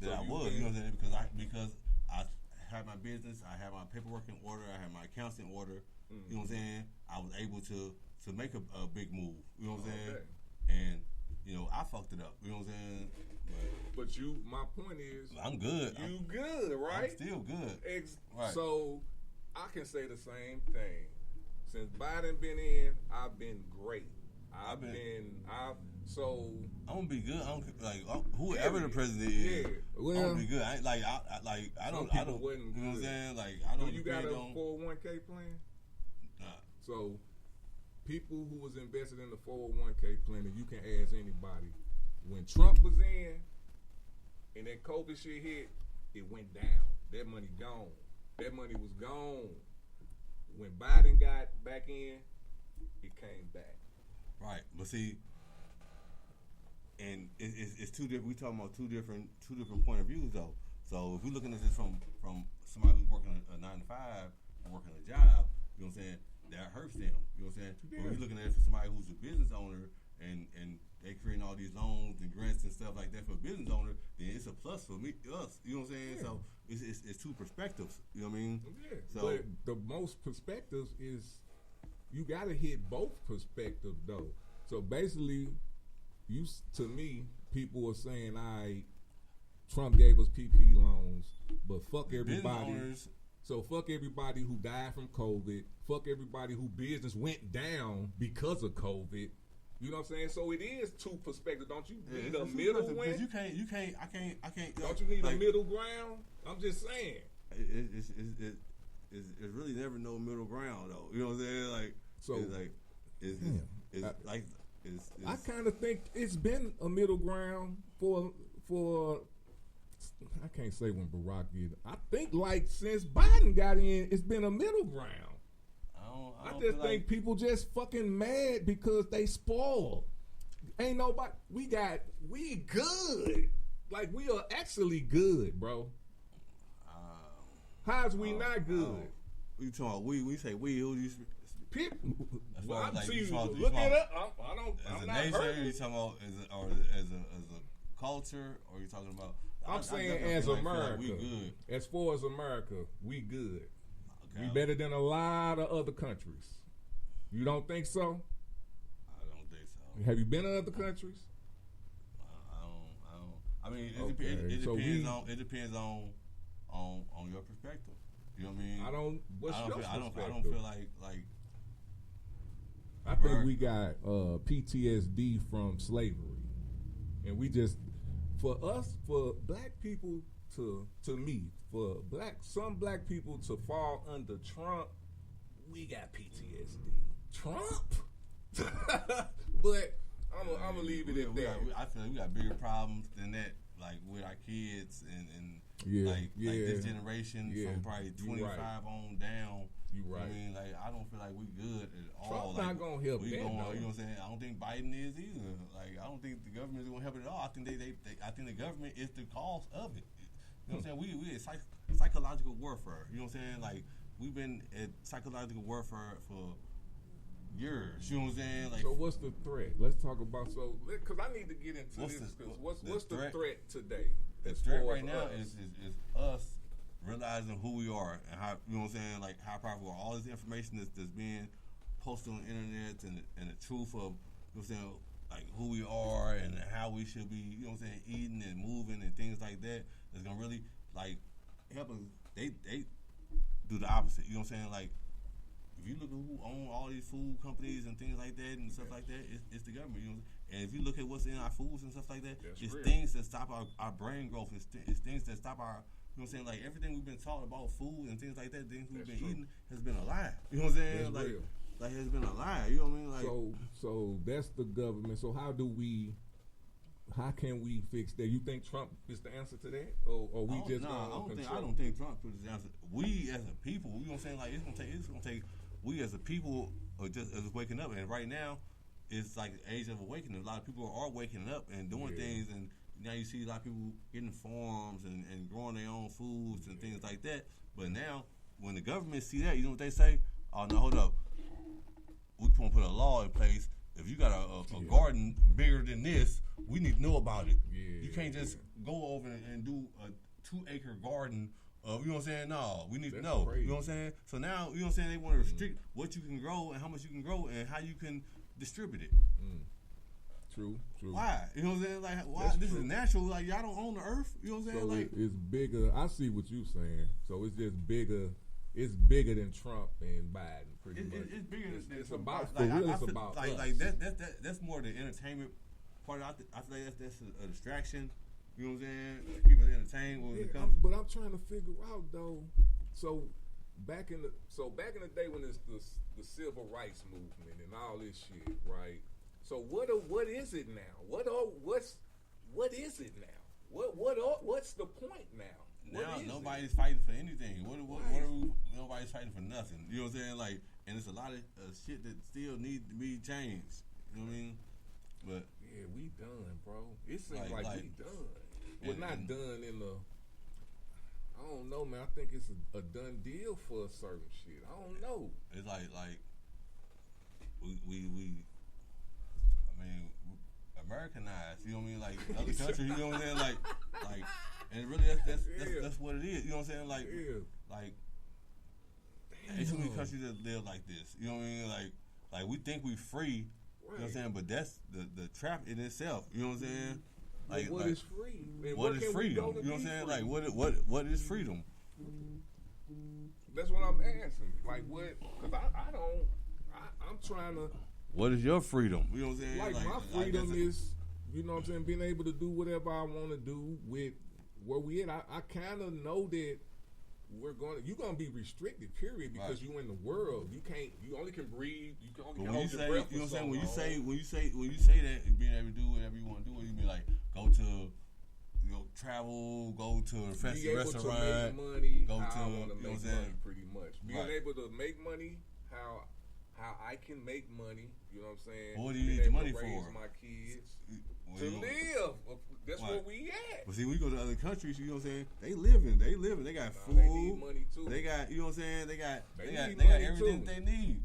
I was. You know what I'm saying? Because I had my business, I had my paperwork in order, I had my accounts in order. You know what I'm saying? I was able to make a big move. You know what I'm saying? And you know, I fucked it up. You know what I'm saying? But my point is, I'm good. You good, right? I'm still good. Right. So I can say the same thing. Since Biden been in, I've been great. I'm gonna be good. Whoever the president is, I'm gonna be good. I don't. You know what I'm saying? Like I don't. You got a 401k plan? Nah. So people who was invested in the 401k plan, and you can ask anybody. When Trump was in, and that COVID shit hit, it went down. That money gone. That money was gone. When Biden got back in, it came back. Right, but see, and it's two different. We talking about two different point of views though. So if we're looking at this from somebody who's working a 9 to 5, working a job, you know what I'm saying, that hurts them. You know what I'm saying. Yeah. But we're looking at it for somebody who's a business owner and they creating all these loans and grants and stuff like that for business owners, then it's a plus for us. You know what I'm saying? Yeah. So it's two perspectives. You know what I mean? Yeah. So but the most perspectives is you got to hit both perspectives though. So basically, to me, people are saying, Trump gave us PP loans, but fuck everybody. So fuck everybody who died from COVID. Fuck everybody who business went down because of COVID. You know what I'm saying? So it is two perspectives. Don't you need a middle one? Because I can't. Don't you need a middle ground? I'm just saying. It's really never no middle ground though. You know what I'm saying? Like, so I kind of think it's been a middle ground for. I can't say when Barack did. I think like since Biden got in, it's been a middle ground. I just think people just fucking mad because they spoiled. Ain't nobody. We good. Like we are actually good, bro. How's we not good? You talking about we say we who you? Well, I'm like, see you look it up. I don't. As I'm a not nation, hurting. you talking about as a culture, or you talking about? I'm saying as America, we good. As far as America, we good. Okay. We better than a lot of other countries. You don't think so? I don't think so. Have you been to other countries? I mean, it depends on your perspective. You know what I mean? What's your perspective? I don't feel like. I think we got PTSD from slavery, and we just for black people to me, for some black people to fall under Trump, we got PTSD. Trump, but I'm gonna leave it at that. I feel like we got bigger problems than that, like with our kids and like this generation from probably 25 on down. You right. I mean, like I don't feel like we good at all. Trump's like, not gonna help that. You know though. what I'm saying? I don't think Biden is either. Like I don't think the government is gonna help it at all. I think I think the government is the cause of it. You know what I'm saying? We at psychological warfare. You know what I'm saying? Like we've been at psychological warfare for years. You know what I'm saying? Like, so what's the threat? Let's talk about because I need to get into this. What's the threat today? The threat right now is us realizing who we are and how, you know what I'm saying, like how powerful all this information that's being posted on the internet and the truth of, you know what I'm saying, like who we are and how we should be, you know what I'm saying, eating and moving and things like that is gonna really like help us. They do the opposite, you know what I'm saying? Like if you look at who own all these food companies and things like that and stuff like that, it's the government, you know. And if you look at what's in our foods and stuff like that, it's things that stop our brain growth. It's things that stop our, you know what I'm saying? Like everything we've been taught about food and things like that, things we've been eating has been a lie. You know what I'm saying? That's real. Like it's been a lie. You know what I mean? Like so that's the government. So how can we fix that? You think Trump is the answer to that, or we just I don't think Trump is the answer. We as a people, you know what I'm saying? Like it's gonna take we as a people are just waking up. And right now, it's like the age of awakening. A lot of people are waking up and doing things, and now you see a lot of people getting farms and growing their own foods and things like that. But now, when the government see that, you know what they say? Oh, no, hold up. We're going to put a law in place. If you got a garden bigger than this, we need to know about it. You can't just go over and do a 2-acre garden. You know what I'm saying? No, we need to know. Crazy. You know what I'm saying? So now, you know what I'm saying? They want to restrict what you can grow and how much you can grow and how you can distribute it. True. Why? You know what I'm saying? Like, why? This is natural. Like, y'all don't own the earth. You know what I'm saying? So like, it's bigger. I see what you're saying. So it's just bigger. It's bigger than Trump and Biden, pretty much. It's bigger than it's about. Like, for real, I it's feel, about like, us. like that's more the entertainment part. I feel like that's a distraction. You know what I'm saying? People entertained when it comes. But I'm trying to figure out though. So back in the day when it's the civil rights movement and all this shit, right? So what is it now? What is it now? What's the point now? Now nobody's fighting for anything. What are we? Nobody's fighting for nothing. You know what I'm saying? Like, and it's a lot of shit that still needs to be changed. You know what I mean? But yeah, we done, bro. It seems like we done. We're not done in the. I don't know, man. I think it's a done deal for certain shit. I don't know. It's like we I mean, Americanized. You know what I mean? Like other countries. You know what I'm saying? Like, and really that's what it is. You know what I'm saying? Like ain't too many countries that live like this. You know what I mean? Like we think we free. You know what I'm saying? But that's the trap in itself. You know what I'm saying? Like what is free? And what is freedom? You know what I'm saying? Like what is freedom? That's what I'm asking. Like what? Because I'm trying to. What is your freedom? You know what I'm saying? Like my freedom is, you know what I'm saying, being able to do whatever I want to do with where we at. I kind of know that you're gonna be restricted, period, because you in the world. You only can breathe. You can only hold your breath. You know what I'm saying? When you say that and being able to do whatever you want to do, you mean like go to, travel, go to a fancy restaurant, to make money, go how to, I want to you know make what I'm saying? money, pretty much. Being able to make money, how I can make money. You know what I'm saying? What do you need the money for? Raise my kids to live. That's where we at. But see, we go to other countries. You know what I'm saying? They living. They got food. They need money too. They got, you know what I'm saying? They got everything they need.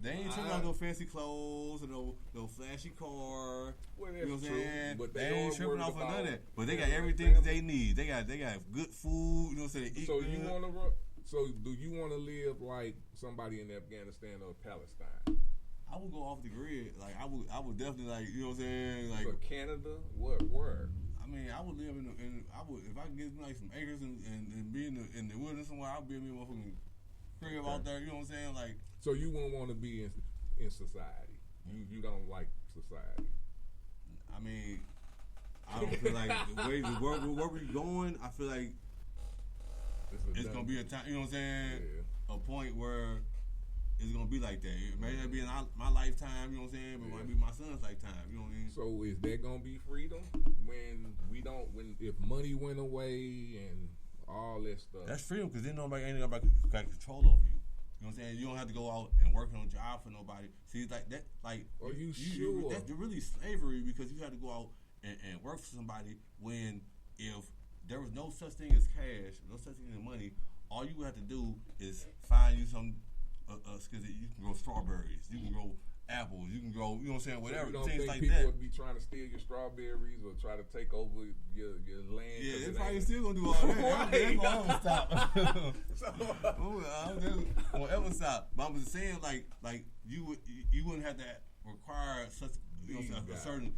They ain't talking about no fancy clothes or no flashy car. Well, you know what I'm saying? But they ain't tripping off of none of that. But they got everything that they need. They got good food. You know what I'm saying? They eat good. So do you want to live like somebody in Afghanistan or Palestine? I would go off the grid. Like I would definitely, like, you know what I'm saying? Like for Canada, where? I mean, I would live I would, if I could get like some acres and be in the wilderness somewhere. I'd be in a motherfucking crib out there. You know what I'm saying? Like, so you wouldn't want to be in society. You don't like society. I mean, I don't feel like where we going. I feel like it's gonna be a time. You know what I'm saying? Yeah. A point where it's gonna be like that. It may not be in my lifetime. You know what I'm saying? But it might be my son's lifetime. You know what I mean? So is that gonna be freedom when if money went away and all that stuff? That's freedom because then ain't nobody got control over you. You know what I'm saying? You don't have to go out and work on a job for nobody. See, like that, like. Are you sure? That's really slavery because you had to go out and work for somebody when if there was no such thing as cash, no such thing as money, all you would have to do is find you some. Because you can grow strawberries, you can grow apples, you can grow, you know what I'm saying, whatever. So you don't things think like people that. would be trying to steal your strawberries or try to take over your land? Yeah, they probably still gonna do all that. They gonna ever stop. Won't ever stop. But I'm just saying, like you wouldn't have to require such, you know, a certain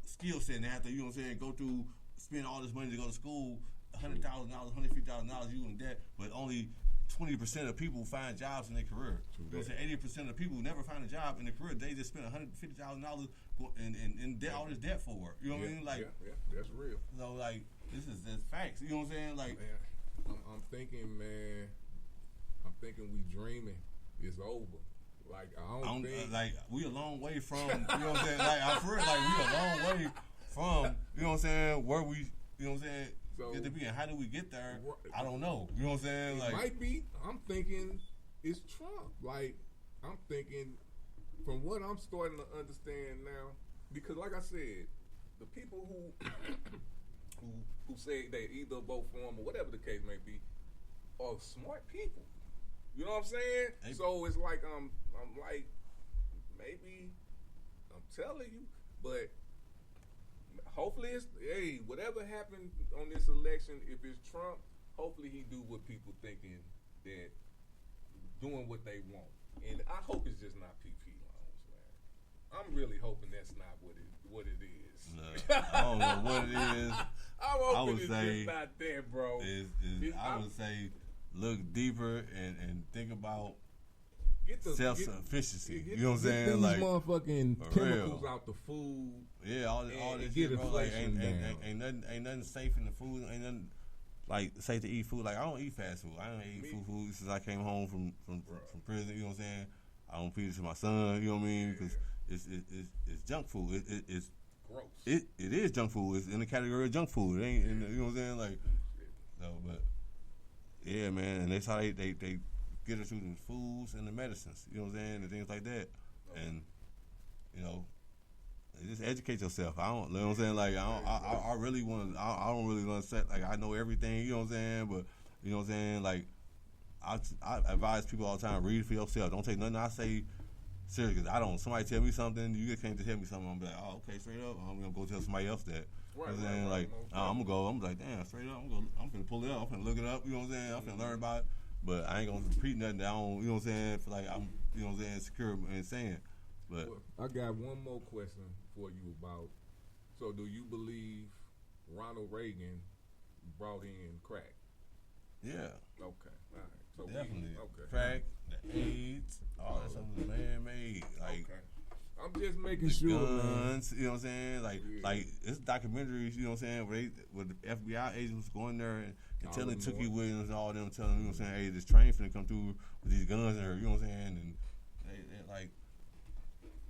skill set and have to, you know what I'm saying, go through, spend all this money to go to school, $100,000, $150,000, you in debt, but only 20% of people find jobs in their career. You know what I'm saying? 80% of people never find a job in their career. They just spend $150,000 in debt, all this debt for it. You know what I mean? Like, yeah, that's real. So, like, this is facts. You know what I'm saying? Like, man, I'm thinking, man. I'm thinking we dreaming. It's over. Like, I don't think. Like, we a long way from. You know what I'm saying? Like, I feel like we a long way from. You know what I'm saying? Where we. You know what I'm saying? So, get to be, and how do we get there? I don't know. You know what I'm saying? It might be. I'm thinking it's Trump. Like, I'm thinking from what I'm starting to understand now, because like I said, the people who say they either vote for him or whatever the case may be are smart people. You know what I'm saying? So it's like I'm like, maybe I'm telling you, but. Hopefully it's, whatever happened on this election, if it's Trump, hopefully he do what people thinking that doing what they want. And I hope it's just not PP loans, man. I'm really hoping that's not what it is. No, I don't know what it is. I'm hoping it's just not that, bro. I would say look deeper and think about self-sufficiency. You know what I'm saying? These like motherfucking chemicals out the food. Yeah, all this shit, bro. Like, ain't nothing safe in the food. Ain't nothing like safe to eat food. Like, I don't eat fast food. I don't eat food since I came home from prison. You know what I'm saying? I don't feed it to my son. You know what I mean? Because it's junk food. It's gross. It is junk food. It's in the category of junk food. It ain't. You know what I'm saying? Like, no, but yeah, man. And that's how they get us through the foods and the medicines. You know what I'm saying? And things like that. And you know. Just educate yourself. I don't, you know what I'm saying? Like, I really want to, I don't really want to say, like, I know everything, you know what I'm saying? But, you know what I'm saying? Like, I advise people all the time, read for yourself. Don't take nothing I say serious. Cause I don't. Somebody tell me something, you just can't just tell me something. I'm like, oh, okay, straight up. I'm gonna go tell somebody else that. Right, you know what I'm saying? Like, I'm gonna go. I'm like, damn, straight up. I'm finna pull it up. I'm finna look it up. You know what I'm saying? I'm finna learn about it. But I ain't gonna repeat nothing that I don't. You know what I'm saying? For like I'm. You know what I'm saying? Secure and saying. But I got one more question for you about. So, do you believe Ronald Reagan brought in crack? Yeah. Okay. All right. So definitely. Okay. Crack, the AIDS, all that stuff was man-made. Like, okay. I'm just making sure, guns, man. You know what I'm saying? Like it's documentaries, you know what I'm saying, where the FBI agents going there and telling Tookie Williams and all them, telling them, you know what I'm saying, hey, this train finna come through with these guns in her, you know what I'm saying? And they like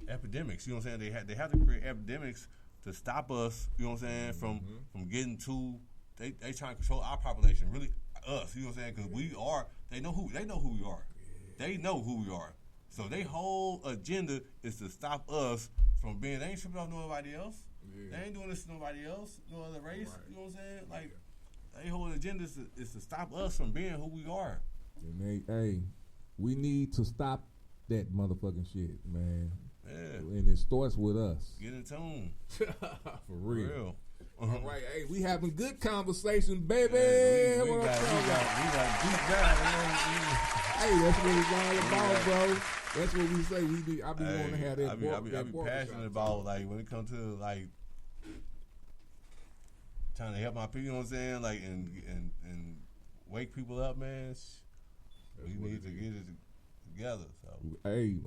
epidemics, you know what I'm saying? They have to create epidemics to stop us, you know what I'm saying, from getting to they trying to control our population, really us, you know what I'm saying? Because they know who we are. They know who we are. So their whole agenda is to stop us from being. They ain't tripping off nobody else. Yeah. They ain't doing this to nobody else, no other race. Right. You know what I'm saying? Like, their whole agenda is to stop us from being who we are. And we need to stop that motherfucking shit, man. Yeah. And it starts with us. Get in tune. For real. Uh-huh. All right, hey, we having good conversation, baby. Yeah, we got deep down. Hey, that's what it's all about, bro. That's what we say. I be wanting to have that. I be passionate about, like, when it comes to, like, trying to help my people, you know what I'm saying? Like, and wake people up, man. We need to get it together. So. Hey,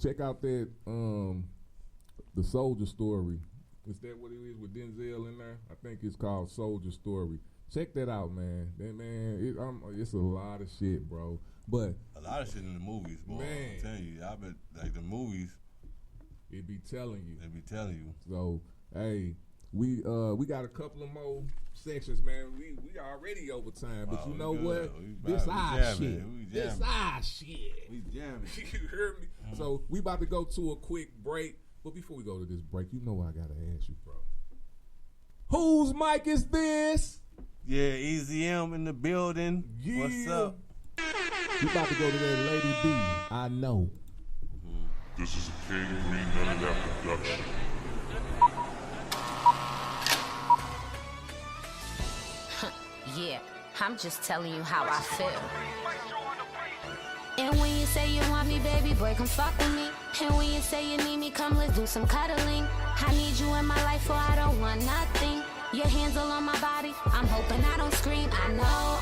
check out that the Soldier Story. Is that what it is with Denzel in there? I think it's called Soldier Story. Check that out, man. It's a lot of shit, bro. But a lot of shit in the movies, boy. Man. I'm telling you, I bet like the movies. It be telling you. So, hey, we got a couple of more sections, man. We already over time, but you know what? This our shit. This our shit. We jamming. You hear me? Mm-hmm. So we about to go to a quick break. But before we go to this break, you know I gotta ask you, bro. Whose mic is this? Yeah, Ezium in the building. Yeah. What's up? We about to go to that Lady B. I know. This is a King Green None of That production. Yeah, I'm just telling you how I feel. And when you say you want me, baby boy, come fuck with me. And when you say you need me, come let's do some cuddling. I need you in my life or I don't want nothing. Your hands all on my body, I'm hoping I don't scream. I know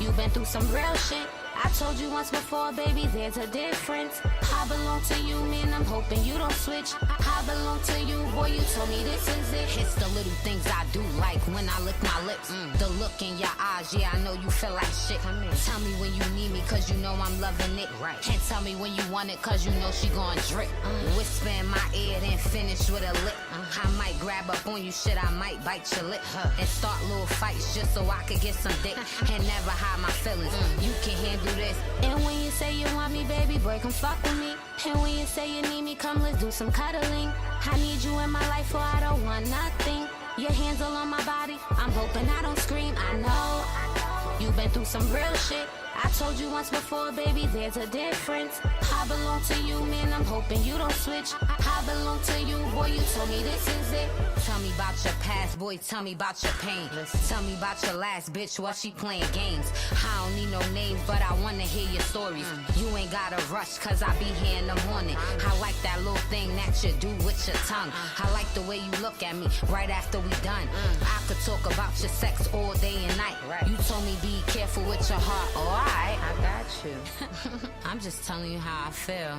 you've been through some real shit. I told you once before, baby, there's a difference. I belong to you, man, I'm hoping you don't switch. I belong to you, boy, you told me this is it. It's the little things I do, like when I lick my lips. The look in your eyes, yeah, I know you feel like shit. Tell me when you need me, cause you know I'm loving it. Right. And tell me when you want it, cause you know she gon' drip. Whisper in my ear, then finish with a lip. I might grab up on you, shit, I might bite your lip. And start little fights just so I could get some dick. And never hide my feelings, you can handle this. And when you say you want me, baby boy, come fuck with me. And when you say you need me, come let's do some cuddling. I need you in my life or I don't want nothing. Your hands all on my body, I'm hoping I don't scream. I know you've been through some real shit. I told you once before, baby, there's a difference. I belong to you, man, I'm hoping you don't switch. I belong to you, boy, you told me this is it. Tell me about your past, boy, tell me about your pain. Tell me about your last bitch while she playing games. I don't need no names, but I wanna hear your stories. You ain't gotta rush, cause I be here in the morning. I like that little thing that you do with your tongue. I like the way you look at me right after we done. I could talk about your sex all day and night. You told me be careful with your heart, alright. I got you. I'm just telling you how I feel.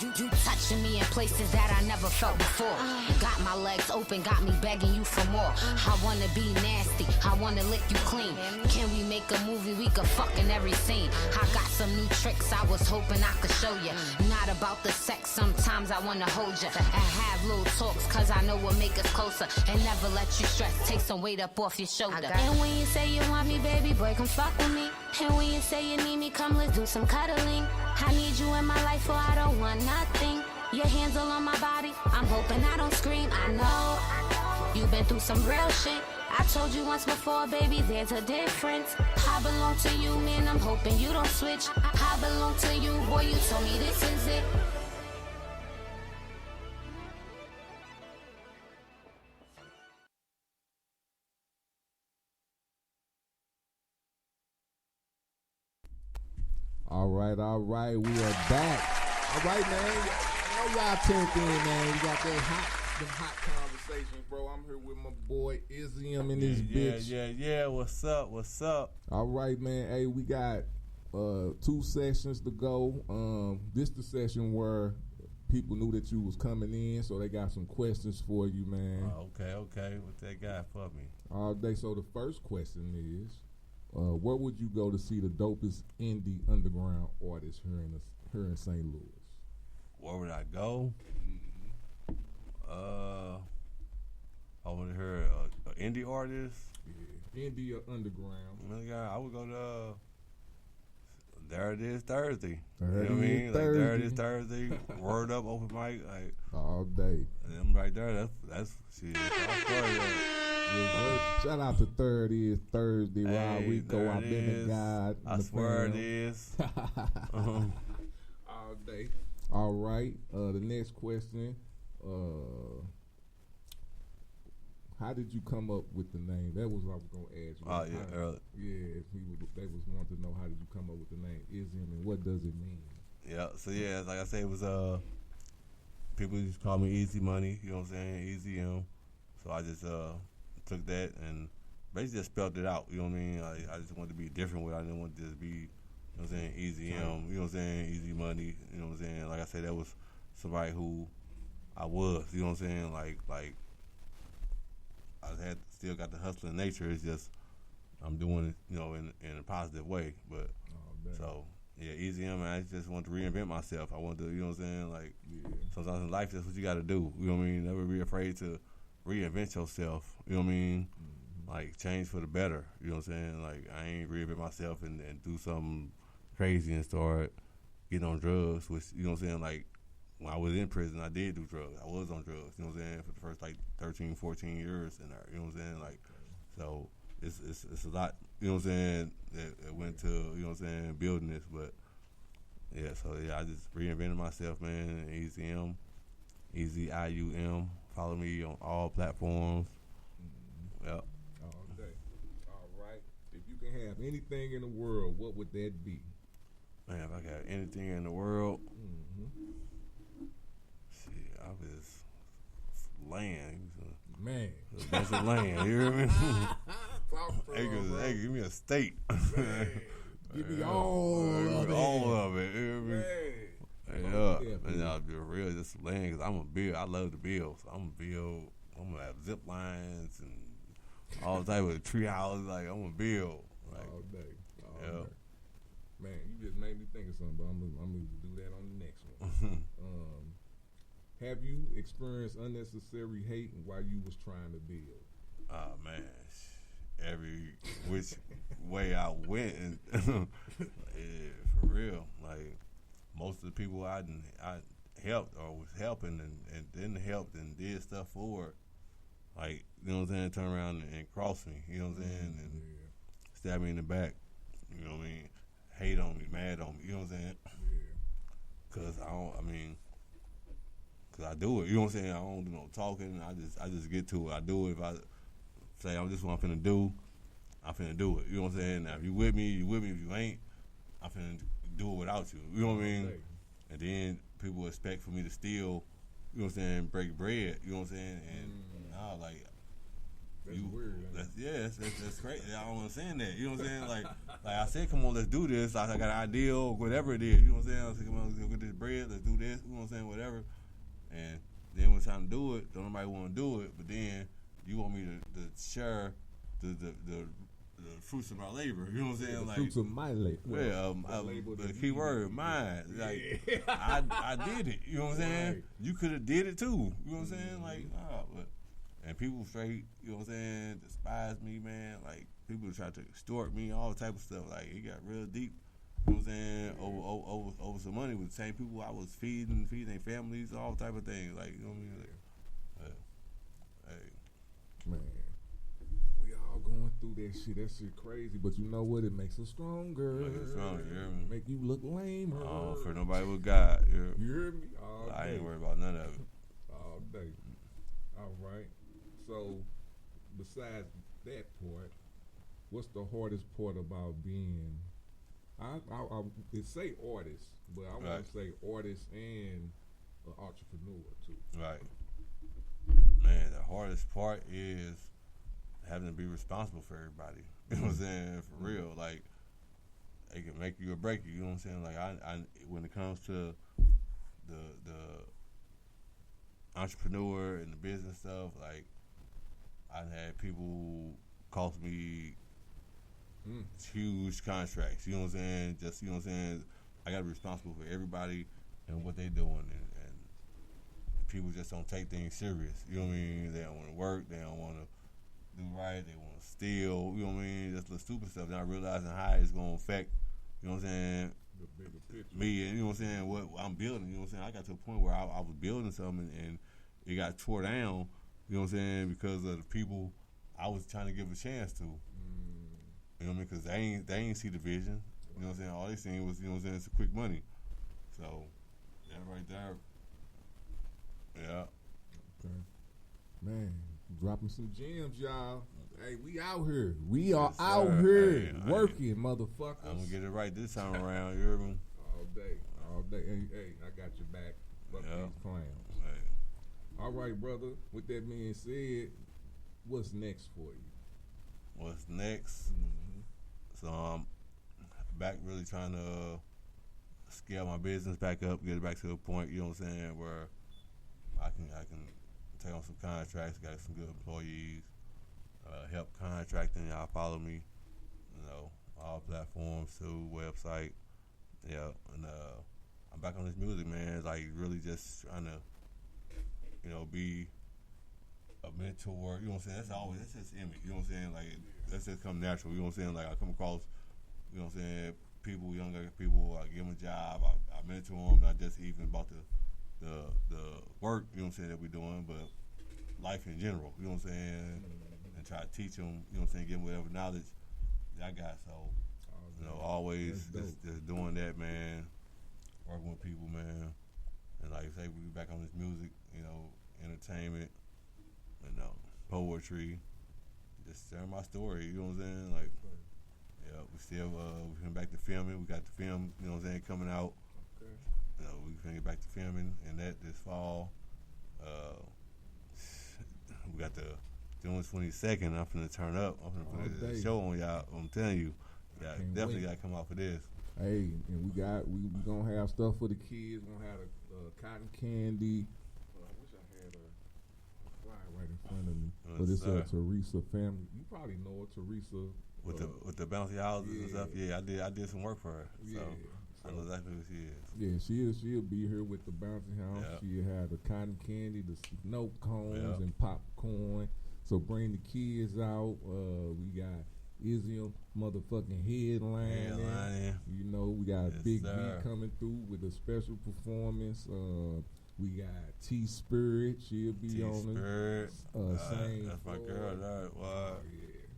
You touching me in places that I never felt before. Got my legs open, got me begging you for more. I wanna be nasty, I wanna lick you clean. Can we make a movie we could fuck in every scene? I got some new tricks I was hoping I could show you. Not about the sex, sometimes I wanna hold you. And have little talks, cause I know what make us closer. And never let you stress, take some weight up off your shoulder. And when you say you want me, baby boy, come fuck with me. And when you say you need me, come let's do some cuddling. I need you in my life or I don't want nothing. Your hands all on my body, I'm hoping I don't scream. I know you've been through some real shit. I told you once before, baby, there's a difference. I belong to you, man, I'm hoping you don't switch. I belong to you, boy, you told me this is it. All right, we are back. All right, man. I know y'all tuned in, man. We got them hot conversations, bro. I'm here with my boy Ezium in this bitch. Yeah. What's up? All right, man. Hey, we got 2 sessions to go. This the session where people knew that you was coming in, so they got some questions for you, man. Okay. What they got for me? All day. So the first question is, where would you go to see the dopest indie underground artists here in St. Louis? Where would I go? I want to hear an indie artist. Yeah, indie or underground. I would go to There It Is Thursday. There You know what I mean? Thursday. Like There It Is Thursday. Word Up open mic. Like all day. I'm right there. That's shit. Shout out to Third Is Thursday. Hey, While we go, I've been the God. I swear it is. All day. All right. The next question. How did you come up with the name? That was what I was gonna ask you. Oh yeah, early. Yeah, they was wanting to know how did you come up with the name Ezium and what does it mean? Yeah. So yeah, like I said, it was people used to call me Easy Money. You know what I'm saying? Ezium. So I just took that and basically just spelled it out. You know what I mean? I just wanted to be different with it. I didn't want to just be, you know what I'm saying, Easy M. You know what I'm saying? Easy Money. You know what I'm saying? Like I said, that was somebody who I was. You know what I'm saying? Like I had still got the hustling nature. It's just I'm doing it, you know, in a positive way. But so yeah, Easy M. I just wanted to reinvent myself. I wanted to, you know what I'm saying? Like sometimes in life, that's what you got to do. You know what I mean? Never be afraid to reinvent yourself. You know what I mean? Like change for the better. You know what I'm saying? Like I ain't reinvent myself and do something crazy and start getting on drugs. Which you know what I'm saying? Like when I was in prison, I did do drugs. I was on drugs. You know what I'm saying? For the first like 13, 14 years in there. You know what I'm saying? Like so it's a lot. You know what I'm saying? That went to you know what I'm saying building this, but yeah. So yeah, I just reinvented myself, man. Easy M, Easy IUM. Follow me on all platforms. Yep. All day. All right. If you can have anything in the world, what would that be? Man, if I got anything in the world, shit, I was land. Man. A bunch of land. You hear me? Hey, give me a state. Give me all of it. All of it. You hear me? Yeah, and I'll be real, just land because I'm a build. I love to build, so I'm gonna have zip lines and all type of tree houses. Like I'm gonna build. Like, all day. Man, you just made me think of something, but I'm gonna do that on the next one. Have you experienced unnecessary hate while you was trying to build? Oh man, every which way I went, and yeah, for real, like. Most of the people I helped or was helping and then helped and did stuff for it, like, you know what I'm saying, turn around and cross me, you know what I'm saying, and stab me in the back, you know what I mean, hate on me, mad on me, you know what I'm saying, because because I do it, you know what I'm saying, I don't do no talking, I just get to it, I do it. If I say I'm just what I'm finna do, I'm finna do it, you know what I'm saying. Now if you with me, if you ain't, I'm finna do it without you. You know what I mean? And then people expect for me to steal, you know what I'm saying, break bread, you know what I'm saying? And nah, like that's weird. That's crazy. I don't understand that. You know what I'm saying? Like I said, come on, let's do this. I got an idea or whatever it is. You know what I'm saying? I said, come on, let's go get this bread, let's do this, you know what I'm saying, whatever. And then when it's time to do it, don't nobody want to do it, but then you want me to share the fruits of my labor, you know what I'm saying? Like fruits of my labor. The key word, mine. Like I did it. You know what I'm saying? Right. You could have did it too. You know what I'm saying? Like but and people straight, you know what I'm saying, despise me, man. Like people try to extort me, all type of stuff. Like it got real deep. You know what I'm saying? Over some money with the same people I was feeding their families, all type of things. Like you know what I mean? Like, Man. We through that shit. That shit crazy. But you know what? It makes us stronger. Make you look lamer. Oh, for nobody with God. You hear me? I ain't worried about none of it. All day. All right. So, besides that part, what's the hardest part about being? It say artist, but I want to say artist and an entrepreneur too. Right. Man, the hardest part is having to be responsible for everybody. You know what I'm saying? For real. Like, it can make you or break you. You know what I'm saying? Like, I when it comes to the entrepreneur and the business stuff, like, I've had people cost me huge contracts. You know what I'm saying? Just, you know what I'm saying? I got to be responsible for everybody and what they doing. And people just don't take things serious. You know what I mean? They don't want to work. They don't want to do right. They want to steal. You know what I mean? Just little stupid stuff. Not realizing how it's going to affect, you know what I'm saying, the bigger picture. Me, and you know what I'm saying, what I'm building. You know what I'm saying? I got to a point where I was building something and it got tore down, you know what I'm saying, because of the people I was trying to give a chance to. You know what I mean? Because they ain't see the vision. You know what I'm saying? All they seen was, you know what I'm saying, it's quick money. So, that right there. Yeah. Okay. Man, dropping some gems, y'all. Hey, we out here. We are out here working, motherfuckers. I'm going to get it right this time around. You hear me? All day. All day. Hey, I got your back. Fuck these clowns. Hey. All right, brother. With that being said, what's next for you? What's next? So I'm back really trying to scale my business back up, get it back to a point, you know what I'm saying, where I can take on some contracts, got some good employees, help contracting, y'all follow me, you know, all platforms too, website, yeah, and I'm back on this music, man, like really just trying to, you know, be a mentor, you know what I'm saying, that's just image, you know what I'm saying, like, that's just come natural, you know what I'm saying, like, I come across, you know what I'm saying, people, younger people, I give them a job, I mentor them, not just even about the work, you know what I'm saying, that we're doing, but life in general, you know what I'm saying, and try to teach them, you know what I'm saying, give them whatever knowledge that I got, so, you know, always just doing that, man, working with people, man, and like I say, we back on this music, you know, entertainment, you know, poetry, just sharing my story, you know what I'm saying, like, yeah, we still, we been back to filming, we got the film, you know what I'm saying, coming out, you know, we finna get back to filming, and that this fall, we got the June 22nd, I'm finna turn up, I'm finna put a show on y'all, I'm telling you, yeah, definitely gotta come out for this. Hey, and we gonna have stuff for the kids, we're gonna have the cotton candy, I wish I had a flyer right in front of me, but it's a Teresa family, you probably know her, Teresa. With the bouncy houses and stuff, yeah, I did some work for her, so I know exactly who she is. Yeah, she'll be here with the bouncy house. Yeah. She'll have the cotton candy, the snow cones, and popcorn. So bring the kids out. We got Ezium motherfucking headlining. You know, we got Big B coming through with a special performance. We got T Spirit. She'll be on it. That's my girl. Wow.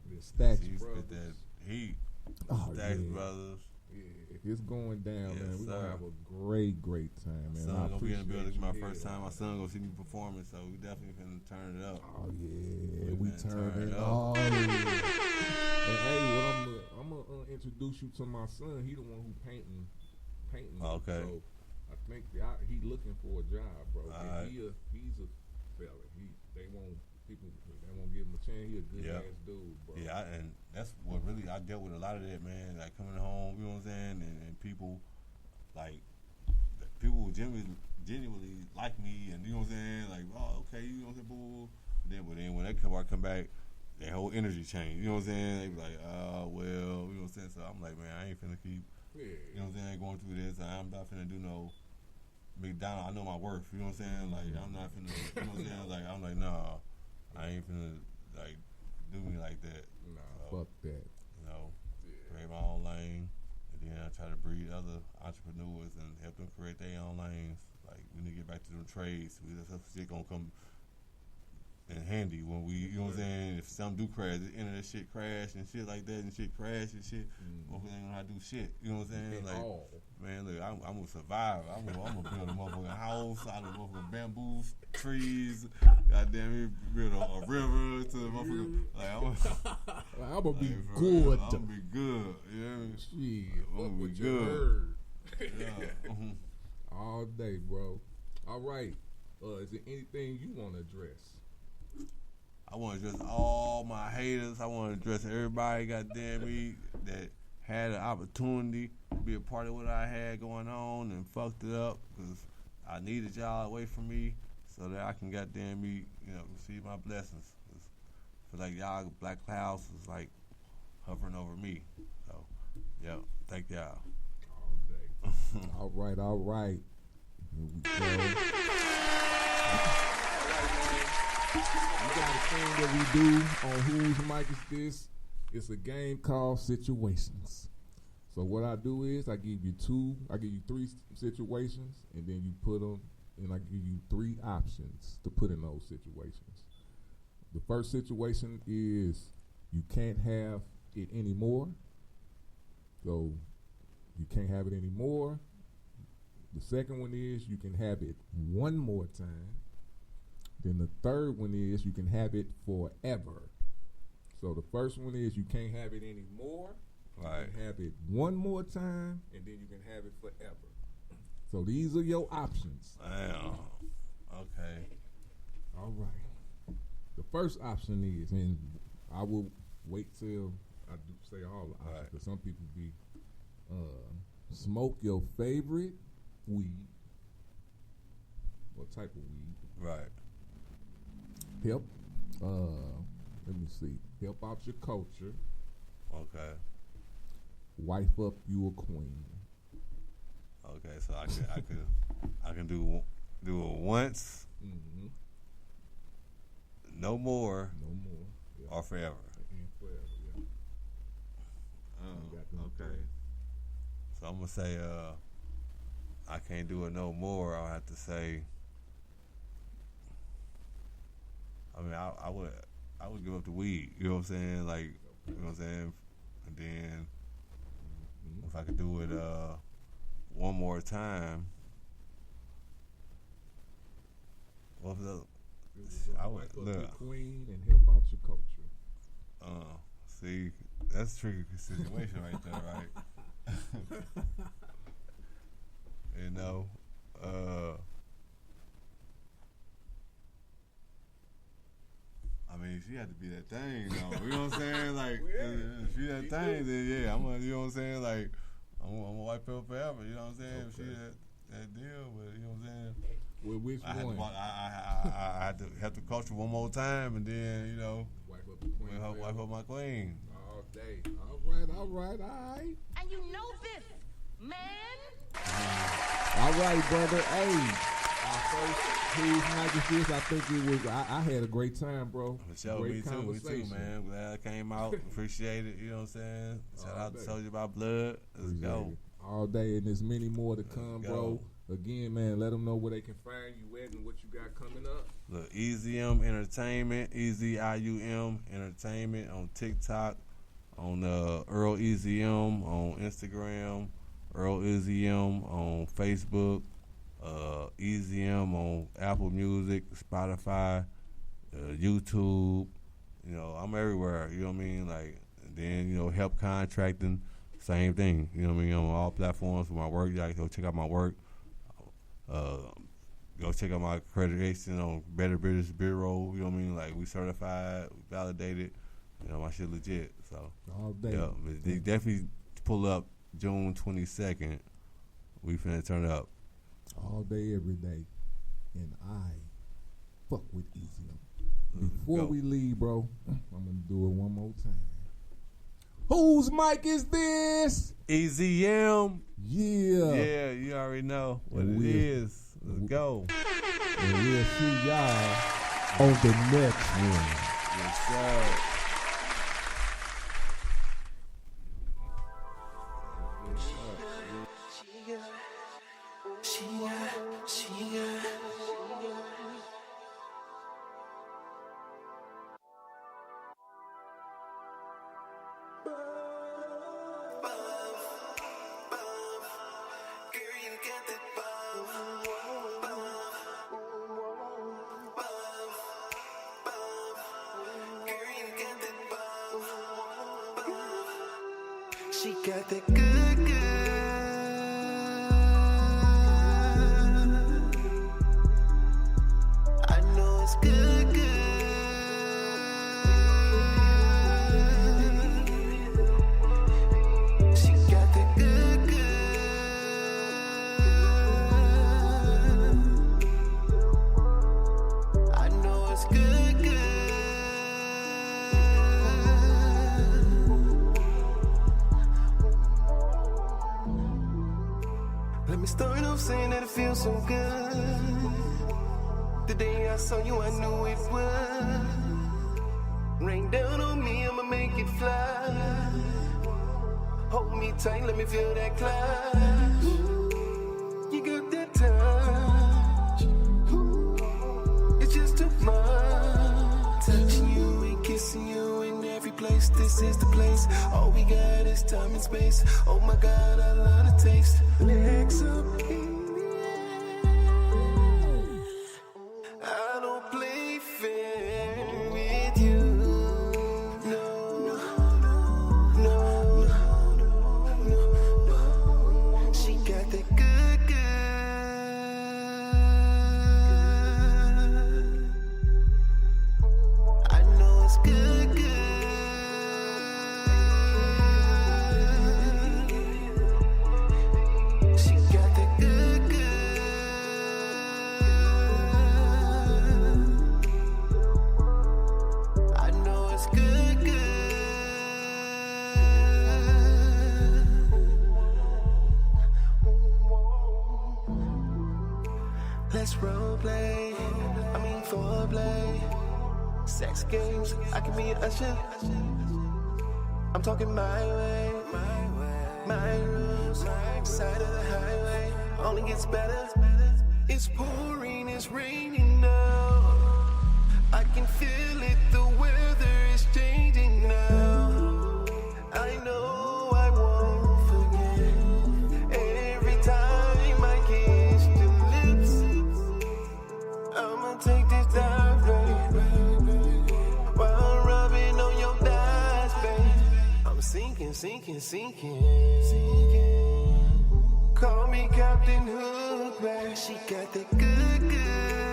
The Stacks She's Brothers. That heat. Stacks Brothers. Yeah, it's going down, man. We're gonna have a great time, man. My son gonna be in the building. It's my first time. My son gonna see me performing, so we definitely finna turn it up. Oh yeah, we turn it up. And hey, I'm gonna introduce you to my son. He the one who painting. Okay. So I think he looking for a job, bro. And he's a fella. They won't give him a chance. He a good ass dude, bro. Yeah, and that's what really I dealt with a lot of that, man. Like coming home, you know what I'm saying, and people who genuinely like me, and you know what I'm saying, like, oh, okay, you know what I'm saying, boo. But then when that come back, their whole energy changed. You know what I'm saying? They be like, oh well, you know what I'm saying. So I'm like, man, I ain't finna keep, you know what I'm saying, going through this. I'm not finna do no McDonald's. I know my worth. You know what I'm saying? Like I'm not finna, you know what I'm saying? Like I'm like, nah. I ain't finna like do me like that. Nah, fuck that. You know, create my own lane, and then I try to breed other entrepreneurs and help them create their own lanes. Like we need to get back to them trades. That shit gonna come and handy when we, you know what I'm saying. If something do crash, the internet shit crash and shit like that, and shit crash and shit. Motherfuckers ain't know how to do shit. You know what I'm saying? Like, man, look, I'm a survivor. I'm gonna build a motherfucking house out of motherfucking bamboo trees. Goddamn it, build a river to the motherfucker. Like, I'm gonna be good. I'm gonna be good. Yeah, shit. I'm gonna be good. Yeah. All day, bro. All right. Is there anything you want to address? I want to address all my haters. I want to address everybody, goddamn me, that had an opportunity to be a part of what I had going on and fucked it up because I needed y'all away from me so that I can goddamn me, you know, receive my blessings. I feel like y'all black clouds was like hovering over me. So, yeah, thank y'all. All day. All right. Here we go. We got a thing that we do on Whose Mic Is This? It's a game called Situations. So what I do is I give you three situations, and then you put them, and I give you three options to put in those situations. The first situation is you can't have it anymore. So you can't have it anymore. The second one is you can have it one more time. Then the third one is you can have it forever. So the first one is you can't have it anymore. Right. You can have it one more time, and then you can have it forever. So these are your options. Damn. Okay. All right. The first option is, and I will wait till I do say all the options, because some people be smoke your favorite weed. What type of weed? Right. Help. Let me see. Help out your culture. Okay. Wife up you a queen. Okay, so I can do it once. Mm-hmm. No more. Yeah. Or forever. And forever, yeah. Okay. So I'm gonna say I can't do it no more. I'll have to say. I mean, I would give up the weed. You know what I'm saying? Like, you know what I'm saying? And then if I could do it one more time, what was I would look. Queen and help out your culture. See, that's a tricky situation right there, right? You know, I mean, she had to be that thing, though. You know what I'm saying? Like, if she that thing, then yeah, I'm gonna, you know what I'm saying? Like, I'm gonna wipe her forever. You know what I'm saying? Okay. If she that deal, but you know what I'm saying? Well, which one? I had to have the culture one more time, and then you know, wipe up the queen. Wipe up my queen. All day. All right. And you know this, man. All right, brother. Hey. Our first Whose Mic Is This? I think it was. I had a great time, bro. Sure, me too, man. Glad I came out. Appreciate it. You know what I'm saying? Shout out to Soldierbyblood. Let's go. All day, and there's many more to come, bro. Again, man, let them know where they can find you at and what you got coming up. Look, Ezium Entertainment, Ezium Entertainment on TikTok, on Earl Ezium on Instagram, Earl Ezium on Facebook. Ezium on Apple Music, Spotify, YouTube. You know, I'm everywhere. You know what I mean? Like, and then you know, help contracting, same thing. You know what I mean? On all platforms for my work. Y'all go check out my work. Go check out my accreditation on Better British Bureau. You know what I mean? Like, we certified, we validated. You know, my shit legit. So all day. Yeah, they definitely pull up June 22nd. We finna turn up. All day, every day, and I fuck with Ezium. Before we leave, bro, I'm gonna do it one more time. Whose mic is this? Ezium. Yeah. Yeah, you already know what it is. Let's go. And we'll see y'all on the next one. Yes, sir. She got that good, good. I know it's good, good. She got that good, good. I know it's good, good. Let me start off saying that it feels so good. The day I saw you, I knew it would. Rain down on me, I'ma make it fly. Hold me tight, let me feel that clash. You got that touch. It's just too much. Touching you and kissing you in every place. This is the place. All we got is time and space. Oh my God, I love the taste. Legs up in the air. I don't play fair with you. No, no, no. She got that good, good. I know it's good, good. She got that good, good. I know it's good, good. Let's role play. I mean foreplay. Sex games. I can be an usher. I'm talking my way. My rules. Side of the highway. Only gets better. It's pouring, it's raining now. I can feel it, the weather is changing now. I know I won't forget. Every time I kiss your lips, I'ma take this dive, baby, while rubbing on your thighs, baby. I'm sinking, sinking, sinking. Call me Captain Hook, baby. She got that good, good.